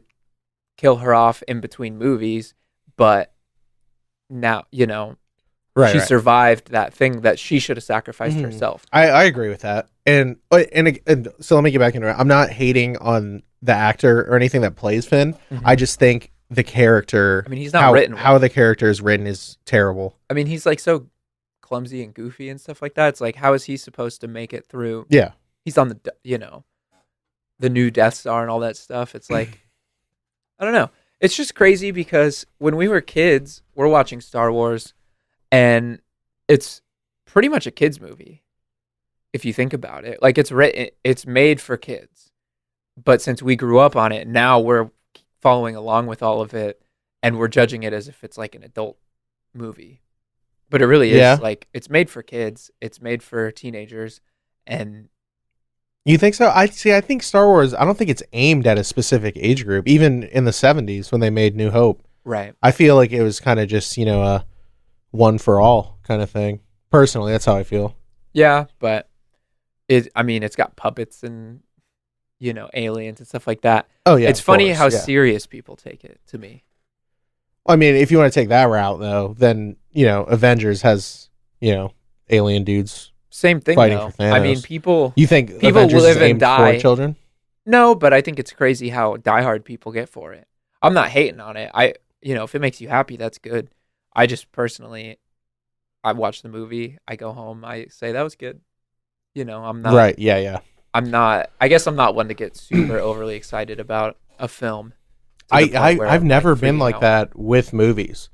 kill her off in between movies, but now, she survived that thing that she should have sacrificed herself. I agree with that. And so let me get back into it. I'm not hating on the actor or anything that plays Finn. I just think the character, I mean, he's not written well. How the character is written is terrible. I mean, he's like so clumsy and goofy and stuff like that. It's like, how is he supposed to make it through? Yeah. He's on the new Death Star and all that stuff. It's like, I don't know. It's just crazy because when we were kids, we're watching Star Wars and it's pretty much a kid's movie. If you think about it, like it's made for kids, but since we grew up on it, now we're following along with all of it and we're judging it as if it's like an adult movie. But it really is like, it's made for kids. It's made for teenagers. And you think so? I think Star Wars, I don't think it's aimed at a specific age group, even in the 70s when they made New Hope. Right. I feel like it was kind of just, a one for all kind of thing. Personally, that's how I feel. Yeah, but it's got puppets and, aliens and stuff like that. Oh, yeah. It's funny how serious people take it, to me. I mean, if you want to take that route, though, then, Avengers has, alien dudes. Same thing, fighting though. For Thanos. I mean, You think people Avengers live is aimed and die for children? No, but I think it's crazy how diehard people get for it. I'm not hating on it. If it makes you happy, that's good. I just personally, I watch the movie, I go home, I say that was good. I'm not right. Yeah. I guess I'm not one to get super overly excited about a film. I've never been like that with movies.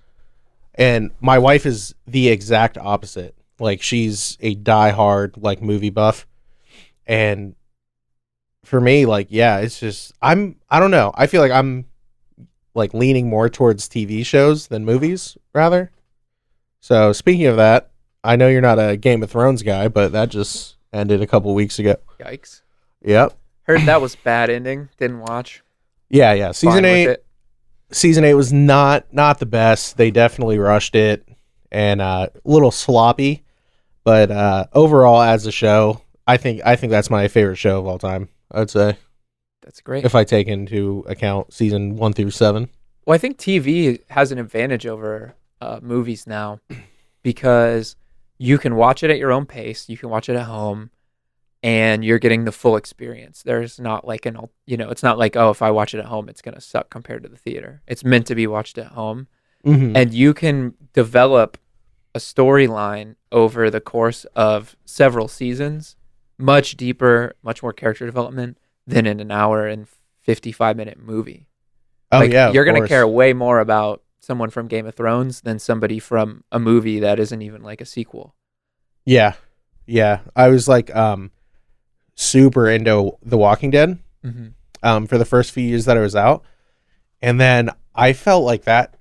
And my wife is the exact opposite. Like, she's a diehard, like, movie buff. And for me, like, yeah, it's just, I don't know. I feel like I'm, like, leaning more towards TV shows than movies, rather. So, speaking of that, I know you're not a Game of Thrones guy, but that just ended a couple weeks ago. Yikes. Yep. Heard that was bad ending. Didn't watch. Yeah. Fine with it. Season 8 was not the best. They definitely rushed it and a little sloppy, but overall as a show, I think that's my favorite show of all time. I'd say. That's great. If I take into account season 1 through 7. Well, I think TV has an advantage over movies now because you can watch it at your own pace. You can watch it at home, and you're getting the full experience. There's not like it's not like, oh, if I watch it at home, it's gonna suck compared to the theater. It's meant to be watched at home, and you can develop a storyline over the course of several seasons, much deeper, much more character development than in an hour and 55-minute movie. Oh, yeah, you're going to care way more about someone from Game of Thrones than somebody from a movie that isn't even like a sequel. Yeah. I was like super into The Walking Dead for the first few years that I was out. And then I felt like that.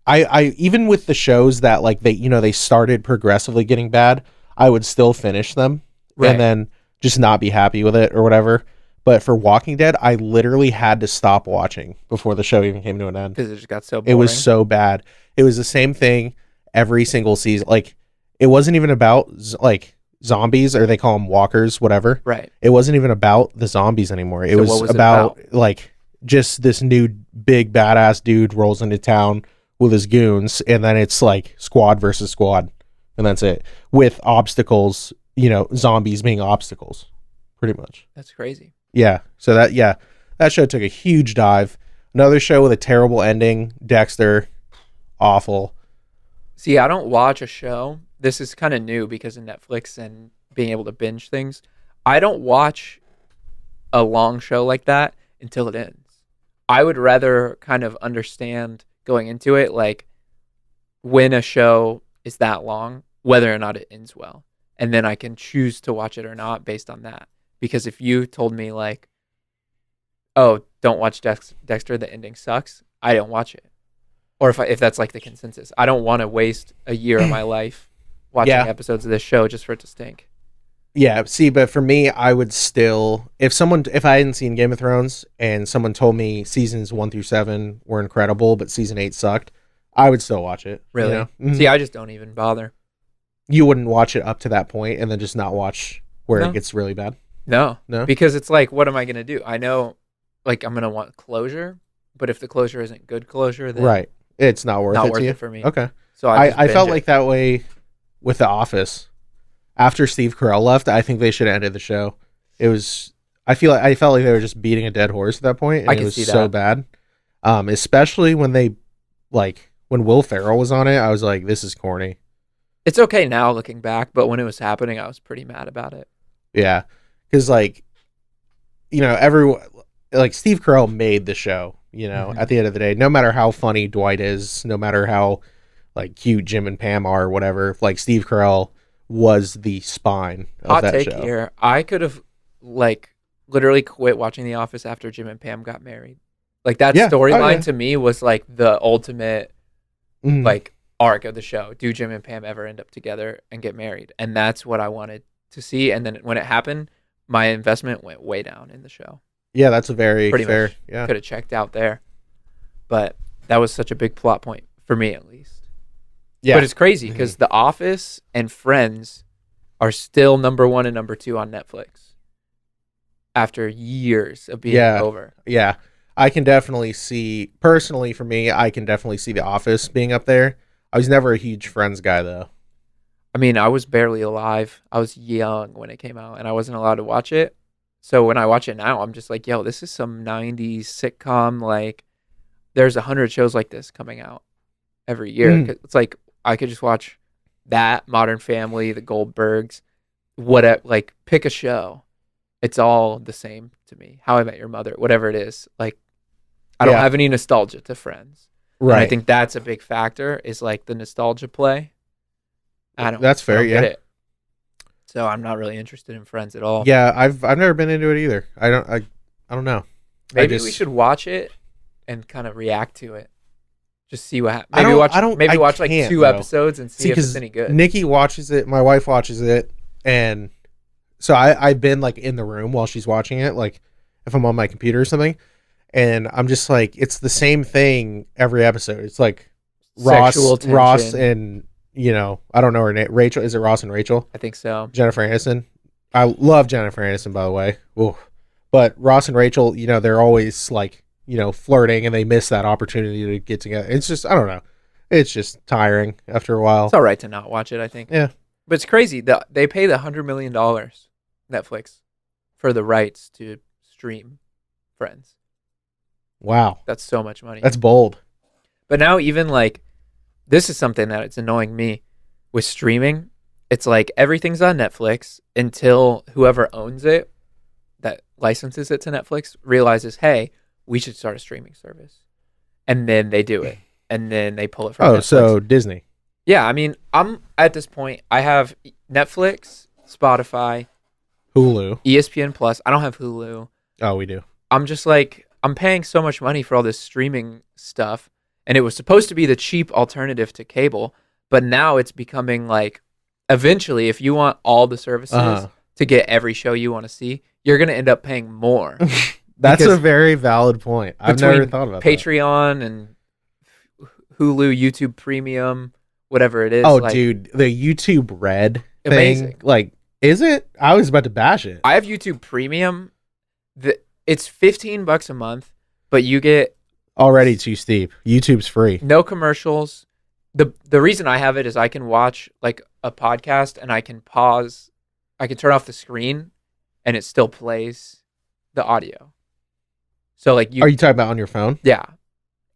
I even with the shows that like they started progressively getting bad, I would still finish them and then just not be happy with it or whatever. But for Walking Dead, I literally had to stop watching before the show even came to an end. Because it just got so boring. It was so bad. It was the same thing every single season. Like, it wasn't even about, like, zombies, or they call them walkers, whatever. Right. It wasn't even about the zombies anymore. It was about, like, just this new big badass dude rolls into town with his goons, and then it's, like, squad versus squad. And that's it. With obstacles, zombies being obstacles, pretty much. That's crazy. Yeah. So that show took a huge dive. Another show with a terrible ending, Dexter, awful. See, I don't watch a show. This is kind of new because of Netflix and being able to binge things. I don't watch a long show like that until it ends. I would rather kind of understand going into it, like when a show is that long, whether or not it ends well. And then I can choose to watch it or not based on that. Because if you told me like, oh, don't watch Dexter, the ending sucks, I don't watch it. Or if that's like the consensus. I don't want to waste a year of my life watching episodes of this show just for it to stink. Yeah, see, but for me, I would still, if I hadn't seen Game of Thrones and someone told me seasons 1 through 7 were incredible, but season 8 sucked, I would still watch it. Really? Mm-hmm. See, I just don't even bother. You wouldn't watch it up to that point and then just not watch where it gets really bad? No, because it's like, what am I going to do? I know, like, I'm going to want closure, but if the closure isn't good closure, then it's not worth it for me. Okay. So I felt like that way with The Office. After Steve Carell left, I think they should have ended the show. I felt like they were just beating a dead horse at that point, and it was so bad. Especially when when Will Ferrell was on it, I was like, this is corny. It's okay now looking back, but when it was happening, I was pretty mad about it. Yeah. Because, everyone, Steve Carell made the show, at the end of the day. No matter how funny Dwight is, no matter how, cute Jim and Pam are or whatever, Steve Carell was the spine of that show. Hot take here. I could have, literally quit watching The Office after Jim and Pam got married. That storyline to me was, the ultimate, arc of the show. Do Jim and Pam ever end up together and get married? And that's what I wanted to see. And then when it happened, my investment went way down in the show. Yeah, that's a very pretty fair. Much yeah, could have checked out there, but that was such a big plot point for me, at least. Yeah, but it's crazy because The Office and Friends are still number 1 and number 2 on Netflix after years of being over. Yeah, I can definitely see, personally for me, I can definitely see The Office being up there. I was never a huge Friends guy though. I mean, I was barely alive. I was young when it came out, and I wasn't allowed to watch it. So when I watch it now, I'm just like, yo, this is some 90s sitcom. There's 100 shows like this coming out every year. It's like, I could just watch that, Modern Family, The Goldbergs, pick a show. It's all the same to me. How I Met Your Mother, whatever it is. I don't have any nostalgia to Friends. Right. And I think that's a big factor, is the nostalgia play. That's fair. Get it. So I'm not really interested in Friends at all. Yeah, I've never been into it either. I don't know. Maybe we should watch it and kind of react to it. Just see what happens. Maybe watch 2 episodes and see if it's any good. Nikki watches it, my wife watches it, and So I've been like in the room while she's watching it, like if I'm on my computer or something, and I'm just like, it's the same thing every episode. It's like Sexual Ross tension. and I don't know her name. Rachel, is it Ross and Rachel? I think so. Jennifer Aniston. I love Jennifer Aniston, by the way. Ooh. But Ross and Rachel, they're always like, flirting, and they miss that opportunity to get together. It's just, I don't know. It's just tiring after a while. It's all right to not watch it, I think. Yeah. But it's crazy. They pay the $100 million, Netflix, for the rights to stream Friends. Wow. That's so much money. That's bold. But now even like, this is something that it's annoying me with streaming. It's like everything's on Netflix until whoever owns it, that licenses it to Netflix, realizes, hey, we should start a streaming service. And then they do it. And then they pull it from Netflix. So Disney. Yeah, I mean, I'm at this point, I have Netflix, Spotify, Hulu. ESPN Plus. I don't have Hulu. Oh, we do. I'm just like, I'm paying so much money for all this streaming stuff. And it was supposed to be the cheap alternative to cable. But now it's becoming like, eventually, if you want all the services to get every show you want to see, you're going to end up paying more. That's a very valid point. I've never thought about Patreon and Hulu, YouTube Premium, whatever it is. Oh, like, dude, the YouTube Red amazing. Thing, like, is it? I was about to bash it. I have YouTube Premium. It's $15 a month, but you get already too steep. YouTube's free. No commercials. The reason I have it is I can watch like a podcast and I can pause. I can turn off the screen and it still plays the audio. So like are you talking about on your phone? Yeah.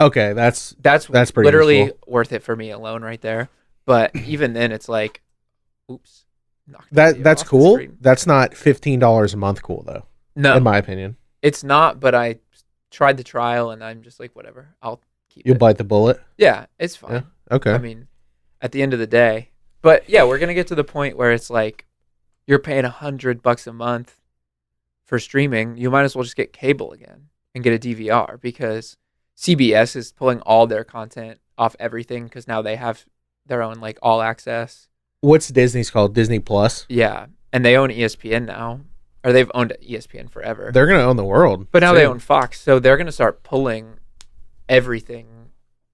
Okay, that's pretty literally useful. Worth it for me alone right there. But even then, it's like, oops. That's cool. That's not $15 a month cool though. No, in my opinion, it's not. But I tried the trial, and I'm just like, whatever. I'll keep. You'll bite the bullet. Yeah, it's fine. Yeah. Okay. I mean, at the end of the day, but yeah, we're gonna get to the point where it's like, you're paying $100 a month for streaming. You might as well just get cable again and get a DVR, because CBS is pulling all their content off everything because now they have their own like all access. What's Disney's called? Disney Plus? Yeah. And they own ESPN now. Or they've owned ESPN forever. They're going to own the world. But now they own Fox. So they're going to start pulling everything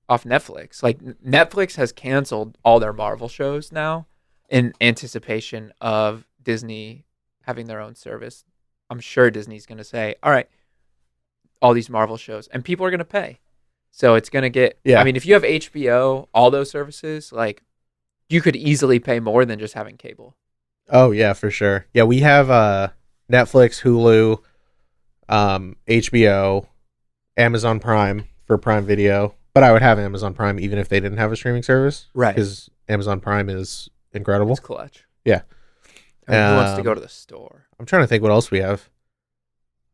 off Netflix. Like Netflix has canceled all their Marvel shows now in anticipation of Disney having their own service. I'm sure Disney's going to say, all right, all these Marvel shows, and people are going to pay. So it's going to get, I mean, if you have HBO, all those services, like you could easily pay more than just having cable. Oh yeah, for sure. Yeah. We have, Netflix, Hulu, HBO, Amazon Prime for Prime Video, but I would have Amazon Prime even if they didn't have a streaming service. Right. Because Amazon Prime is incredible. It's clutch. Yeah. I mean, who wants to go to the store? I'm trying to think what else we have.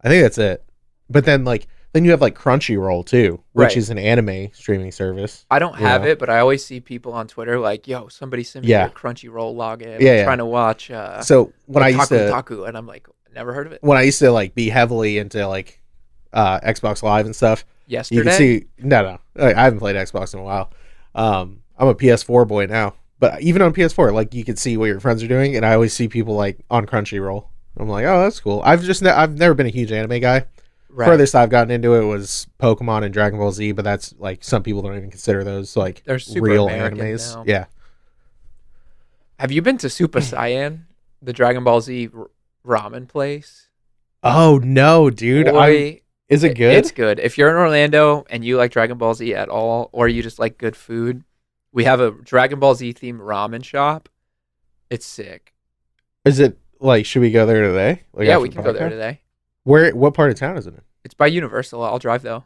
I think that's it. But then you have like Crunchyroll too, which is an anime streaming service. I don't have it, but I always see people on Twitter like, "Yo, somebody send me your Crunchyroll login. I'm trying to watch." So when I used Taku, and I'm like, never heard of it. When I used to like be heavily into like Xbox Live and stuff, yesterday, you can see no, I haven't played Xbox in a while. I'm a PS4 boy now, but even on PS4, like you can see what your friends are doing, and I always see people like on Crunchyroll. I'm like, oh, that's cool. I've never been a huge anime guy. Right. Furthest I've gotten into it was Pokemon and Dragon Ball Z, but that's like some people don't even consider those like they're super real American animes. Now. Yeah. Have you been to Super Saiyan, the Dragon Ball Z ramen place? Oh no, dude! Is it good? It's good. If you're in Orlando and you like Dragon Ball Z at all, or you just like good food, we have a Dragon Ball Z themed ramen shop. It's sick. Is it like? Should we go there today? Like, yeah, we can go there today. What part of town is it in? It's by Universal. I'll drive though.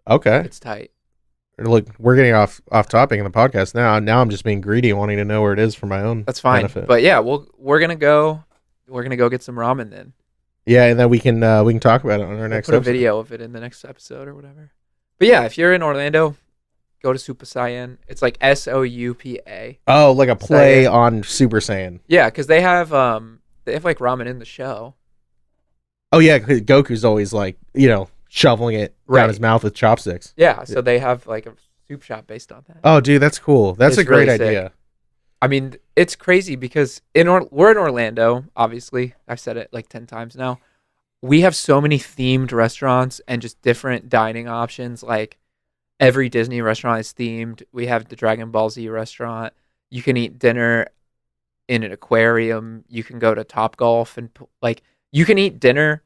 Okay. It's tight. Look, we're getting off topic in the podcast now. Now I'm just being greedy, wanting to know where it is for my own. That's fine. benefit. But yeah, we're gonna go. We're gonna go get some ramen then. Yeah, and then we can talk about it on our next put episode. A video of it in the next episode or whatever. But yeah, if you're in Orlando, go to Super Saiyan. It's like SOUPA. Oh, like a play on Super Saiyan. Yeah, because they have like ramen in the show. Oh yeah, Goku's always like, shoveling it down his mouth with chopsticks. Yeah, so they have like a soup shop based on that. Oh, dude, that's cool. That's a great idea. I mean, it's crazy because we're in Orlando, obviously. I've said it like 10 times now. We have so many themed restaurants and just different dining options. Like every Disney restaurant is themed. We have the Dragon Ball Z restaurant. You can eat dinner in an aquarium. You can go to Top Golf and like you can eat dinner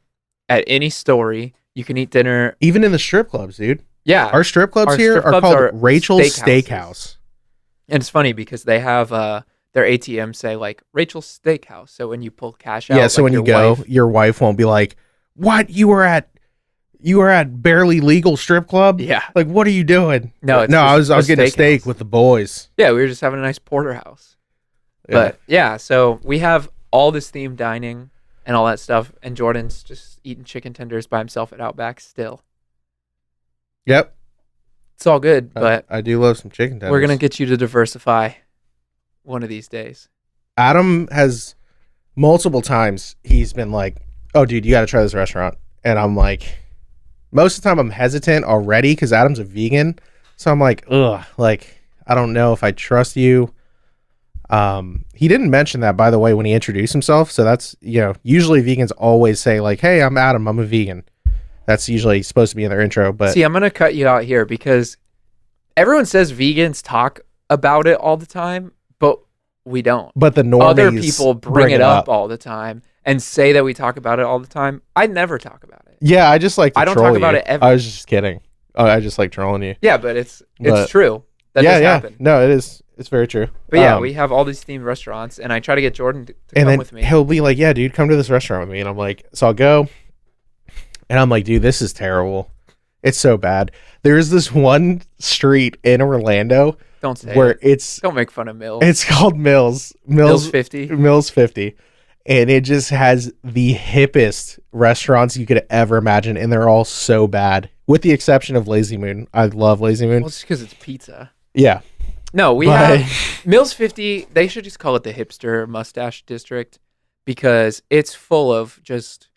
at any Story. You can eat dinner Even in the strip clubs, dude. Yeah. Our strip clubs Our here strip are clubs called are Rachel's steakhouses. Steakhouse. And it's funny because they have their ATM say like Rachel's Steakhouse. So when you pull cash out, Yeah, so like, when you your go, wife- your wife won't be like, "What? You were at barely legal strip club? Yeah. Like, what are you doing?" No, it's no, I just was a getting a steak steakhouse. with the boys. Yeah, we were just having a nice porterhouse. Yeah. But yeah, so we have all this themed dining and all that stuff, and Jordan's just eating chicken tenders by himself at Outback still. Yep, It's all good, but I do love some chicken tenders. we're gonna get you to diversify one of these days. Adam has multiple times he's been like, "Oh, dude, you got to try this restaurant," and I'm like, most of the time I'm hesitant already because Adam's a vegan, so I'm like, ugh, like I don't know if I trust you. He didn't mention that, by the way, when he introduced himself. So that's, usually vegans always say like, "Hey, I'm Adam, I'm a vegan." That's usually supposed to be in their intro. But See, I'm gonna cut you out here because everyone says vegans talk about it all the time, but we don't. the normies Other people bring it up all the time and say that we talk about it all the time. I never talk about it. Yeah, I just like to I don't troll talk about you. it ever. I was just kidding. Oh, I just like trolling you. Yeah, but it's But- true. That does happen. No, it is. It's very true. But yeah, we have all these themed restaurants, and I try to get Jordan to and come then with me. he'll be like, "Yeah, dude, come to this restaurant with me." And I'm like, so I'll go. And I'm like, dude, this is terrible. It's so bad. There's this one street in Orlando Don't say where it. Don't make fun of Mills. it's called Mills 50. Mills 50, and it just has the hippest restaurants you could ever imagine, and they're all so bad, with the exception of Lazy Moon. I love Lazy Moon. Well, it's because it's pizza. Yeah, No, we But- have Mills 50. They should just call it the hipster mustache district because it's full of just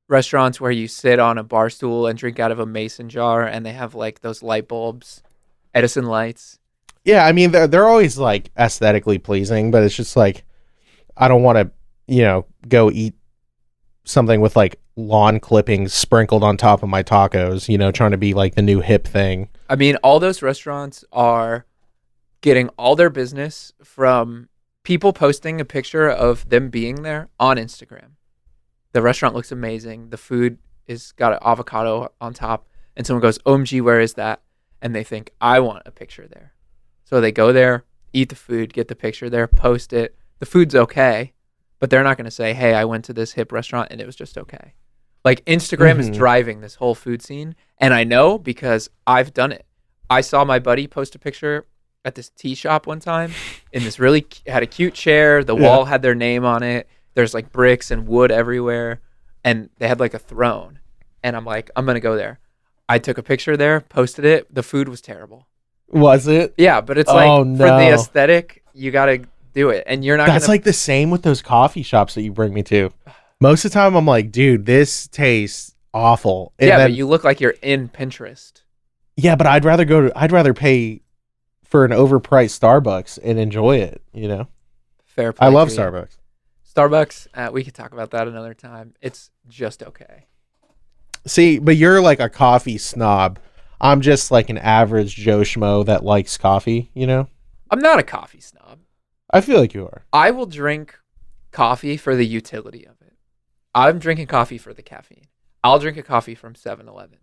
restaurants where you sit on a bar stool and drink out of a mason jar, and they have like those light bulbs, Edison lights. yeah. I mean, they're always like aesthetically pleasing, but it's just like I don't want to, go eat something with like lawn clippings sprinkled on top of my tacos, trying to be like the new hip thing. I mean, all those restaurants are getting all their business from people posting a picture of them being there on Instagram. The restaurant looks amazing. The food is got an avocado on top, and someone goes, "OMG, where is that?" And they think, "I want a picture there." So they go there, eat the food, get the picture there, post it. The food's okay, but they're not going to say, "Hey, I went to this hip restaurant and it was just okay." Like Instagram is driving this whole food scene, and I know because I've done it. I saw my buddy post a picture at this tea shop one time in this really had a cute chair. The wall had their name on it. There's like bricks and wood everywhere, and they had like a throne. And I'm like, I'm gonna go there. I took a picture there, posted it. The food was terrible. Was it? Yeah, but it's like Oh, for the no. aesthetic, you gotta do it, and you're not. That's gonna, like the same with those coffee shops that you bring me to. Most of the time, I'm like, dude, this tastes awful. And yeah, then, but you look like you're in Pinterest. yeah, but I'd rather pay for an overpriced Starbucks and enjoy it. Fair play. I love to you. Starbucks. Starbucks, we could talk about that another time. It's just okay. See, but you're like a coffee snob. I'm just like an average Joe Schmo that likes coffee. I'm not a coffee snob. I feel like you are. I will drink coffee for the utility of it. I'm drinking coffee for the caffeine. I'll drink a coffee from 7-Eleven.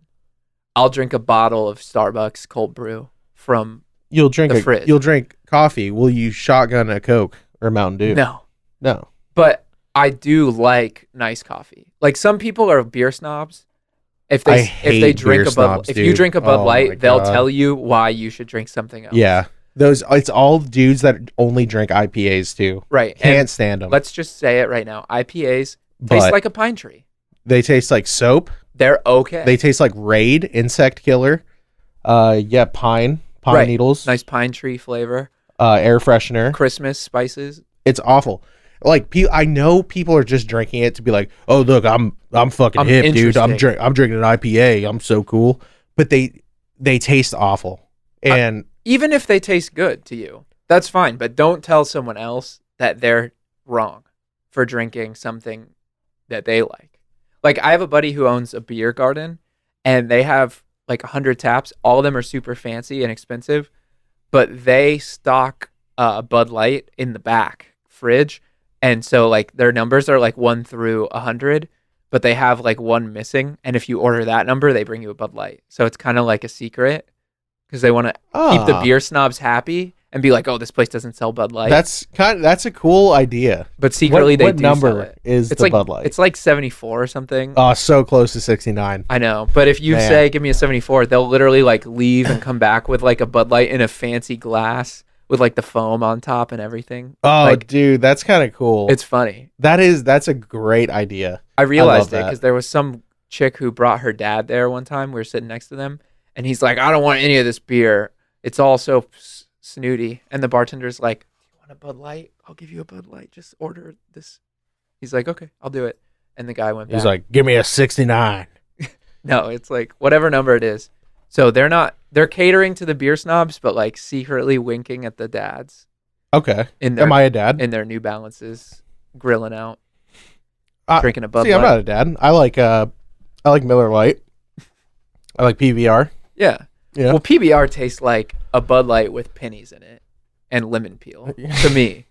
I'll drink a bottle of Starbucks cold brew from You'll drink the fridge. You'll drink coffee. Will you shotgun a Coke or Mountain Dew? No. No. But I do like nice coffee. Like some people are beer snobs. If I they hate drink beer a Bud, snobs, if you dude. drink a Bud Oh my Light, they'll God. tell you why you should drink something else. Yeah. It's all dudes that only drink IPAs too. Right. Can't And stand them. let's just say it right now. IPAs But taste like a pine tree. they taste like soap. They're okay. They taste like Raid, insect killer. Pine Right. needles. Nice pine tree flavor. Air freshener. Christmas spices. It's awful. Like I know people are just drinking it to be like, "Oh, look, I'm fucking I'm hip, dude. I'm interesting." drinking an IPA. I'm so cool." But they taste awful. And Even if they taste good to you. That's fine, but don't tell someone else that they're wrong for drinking something that they like. Like, I have a buddy who owns a beer garden, and they have like 100 taps. All of them are super fancy and expensive, but they stock Bud Light in the back fridge. And so, like, their numbers are like 1 through 100, but they have like one missing. And if you order that number, they bring you a Bud Light. So it's kind of like a secret because they want to keep the beer snobs happy and be like, "Oh, this place doesn't sell Bud Light." That's a cool idea. But secretly, they what do number sell it. is It's the like Bud Light? It's like 74 or something. Oh, so close to 69. I know, but if you say, "Give me a 74," they'll literally like leave and come back with like a Bud Light in a fancy glass with like the foam on top and everything. Oh, like, dude, that's kind of cool. It's funny. That's a great idea. I realized it because there was some chick who brought her dad there one time. We were sitting next to them, and he's like, "I don't want any of this beer. It's all so snooty." And the bartender's like, "Do you want a Bud Light? I'll give you a Bud Light. Just order this." He's like, "Okay, I'll do it." And the guy went back. He's like, "Give me a 69." No, it's like whatever number it is. So they're catering to the beer snobs, but like secretly winking at the dads. Okay. Am I a dad? In their New Balances, grilling out, drinking a Bud Light. See, I'm not a dad. I like Miller Lite. I like PBR. Yeah. Well, PBR tastes like a Bud Light with pennies in it and lemon peel to me.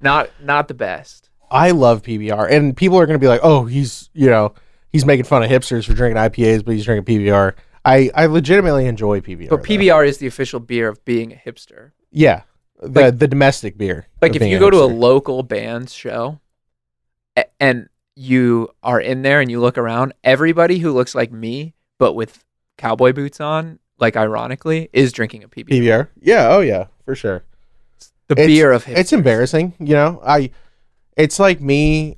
Not the best. I love PBR, and people are going to be like, "Oh, he's making fun of hipsters for drinking IPAs, but he's drinking PBR." I legitimately enjoy PBR. But PBR is the official beer of being a hipster. Yeah, the domestic beer. Like if you go to a local band's show and you are in there and you look around, everybody who looks like me but with cowboy boots on, like ironically, is drinking a PBR. PBR? Yeah, oh yeah, for sure. It's the beer of hipsters. It's embarrassing, it's like me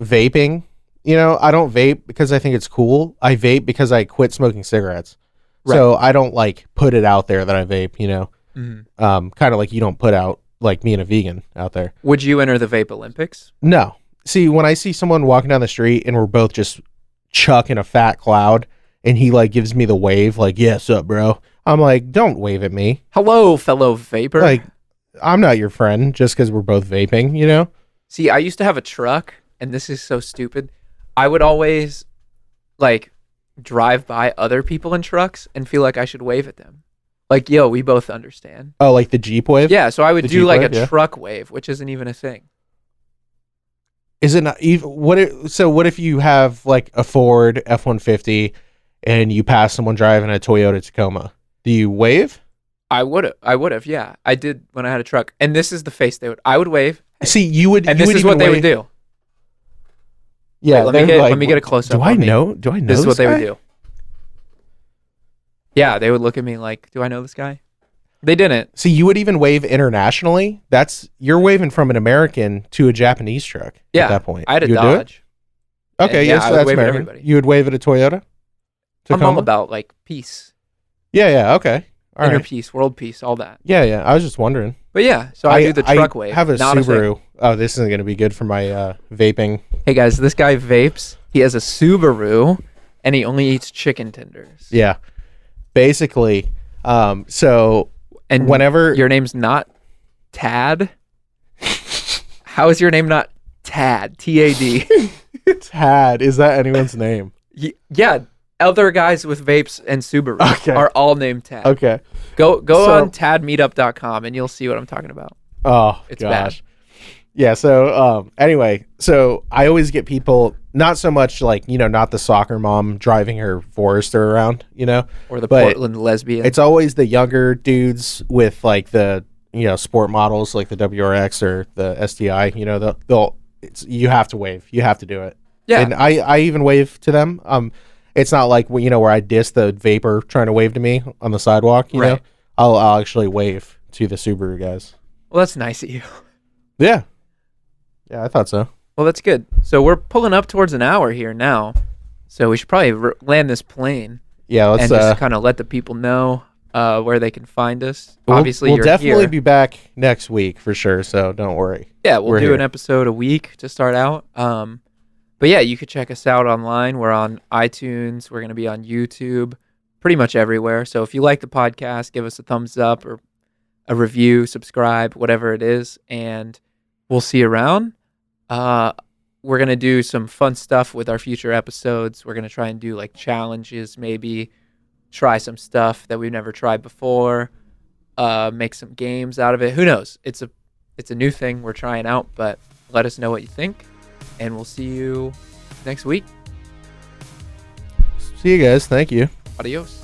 vaping. I don't vape because I think it's cool. I vape because I quit smoking cigarettes. Right. So I don't like put it out there that I vape, Mm-hmm. Kind of like you don't put out like me and a vegan out there. Would you enter the Vape Olympics? No. See, when I see someone walking down the street and we're both just chucking a fat cloud and he like gives me the wave, like, "Yeah, what's up, bro?" I'm like, "Don't wave at me. Hello, fellow vapor." Like, I'm not your friend just because we're both vaping, See, I used to have a truck, and this is so stupid. I would always like drive by other people in trucks and feel like I should wave at them. Like, yo, we both understand. Oh, like the Jeep wave? Yeah, so I would do like a truck wave, which isn't even a thing. Is it not even what if you have like a Ford F-150 and you pass someone driving a Toyota Tacoma? Do you wave? I would have, yeah. I did when I had a truck. And this is the face I would wave. See, you would, and you this would is what they would do. Yeah, Wait, let me get a close up. Do I know? This is what they would do. Yeah, they would look at me like, "Do I know this guy?" They didn't. See, you would even wave internationally. You're waving from an American to a Japanese truck. Yeah, at that point, I had a Dodge. Okay, yes, I would that's wave at American. everybody. You would wave at a Toyota? I'm all about like peace. Yeah, okay. All Inner right. peace, world peace, all that. Yeah. I was just wondering. But yeah, so I do the truck wave. I have a Subaru. This isn't going to be good for my vaping. Hey guys, this guy vapes. He has a Subaru, and he only eats chicken tenders. Yeah. Basically, so and whenever your name's not Tad, how is your name not Tad? Tad. Tad, is that anyone's name? Yeah, other guys with vapes and Subaru are all named Tad. Okay. Go on tadmeetup.com and you'll see what I'm talking about. Oh, it's gosh. bad. Yeah, so anyway, so I always get people, not so much like, not the soccer mom driving her Forester around, or the Portland lesbian. It's always the younger dudes with like the, sport models like the WRX or the STI, you have to wave. You have to do it. Yeah. And I even wave to them. It's not like, where I diss the vapor trying to wave to me on the sidewalk, you know? I'll actually wave to the Subaru guys. Well, that's nice of you. Yeah. Yeah, I thought so. Well, that's good. So we're pulling up towards an hour here now. So we should probably land this plane. Yeah, let's just kind of let the people know where they can find us. Obviously, we'll definitely be back next week for sure. So don't worry. Yeah, we'll do an episode a week to start out. But yeah, you could check us out online. We're on iTunes. We're going to be on YouTube, pretty much everywhere. So if you like the podcast, give us a thumbs up or a review, subscribe, whatever it is, and we'll see you around. We're going to do some fun stuff with our future episodes. We're going to try and do like challenges, maybe try some stuff that we've never tried before, make some games out of it. Who knows? It's a new thing we're trying out, but let us know what you think, and we'll see you next week. See you guys. Thank you. Adios.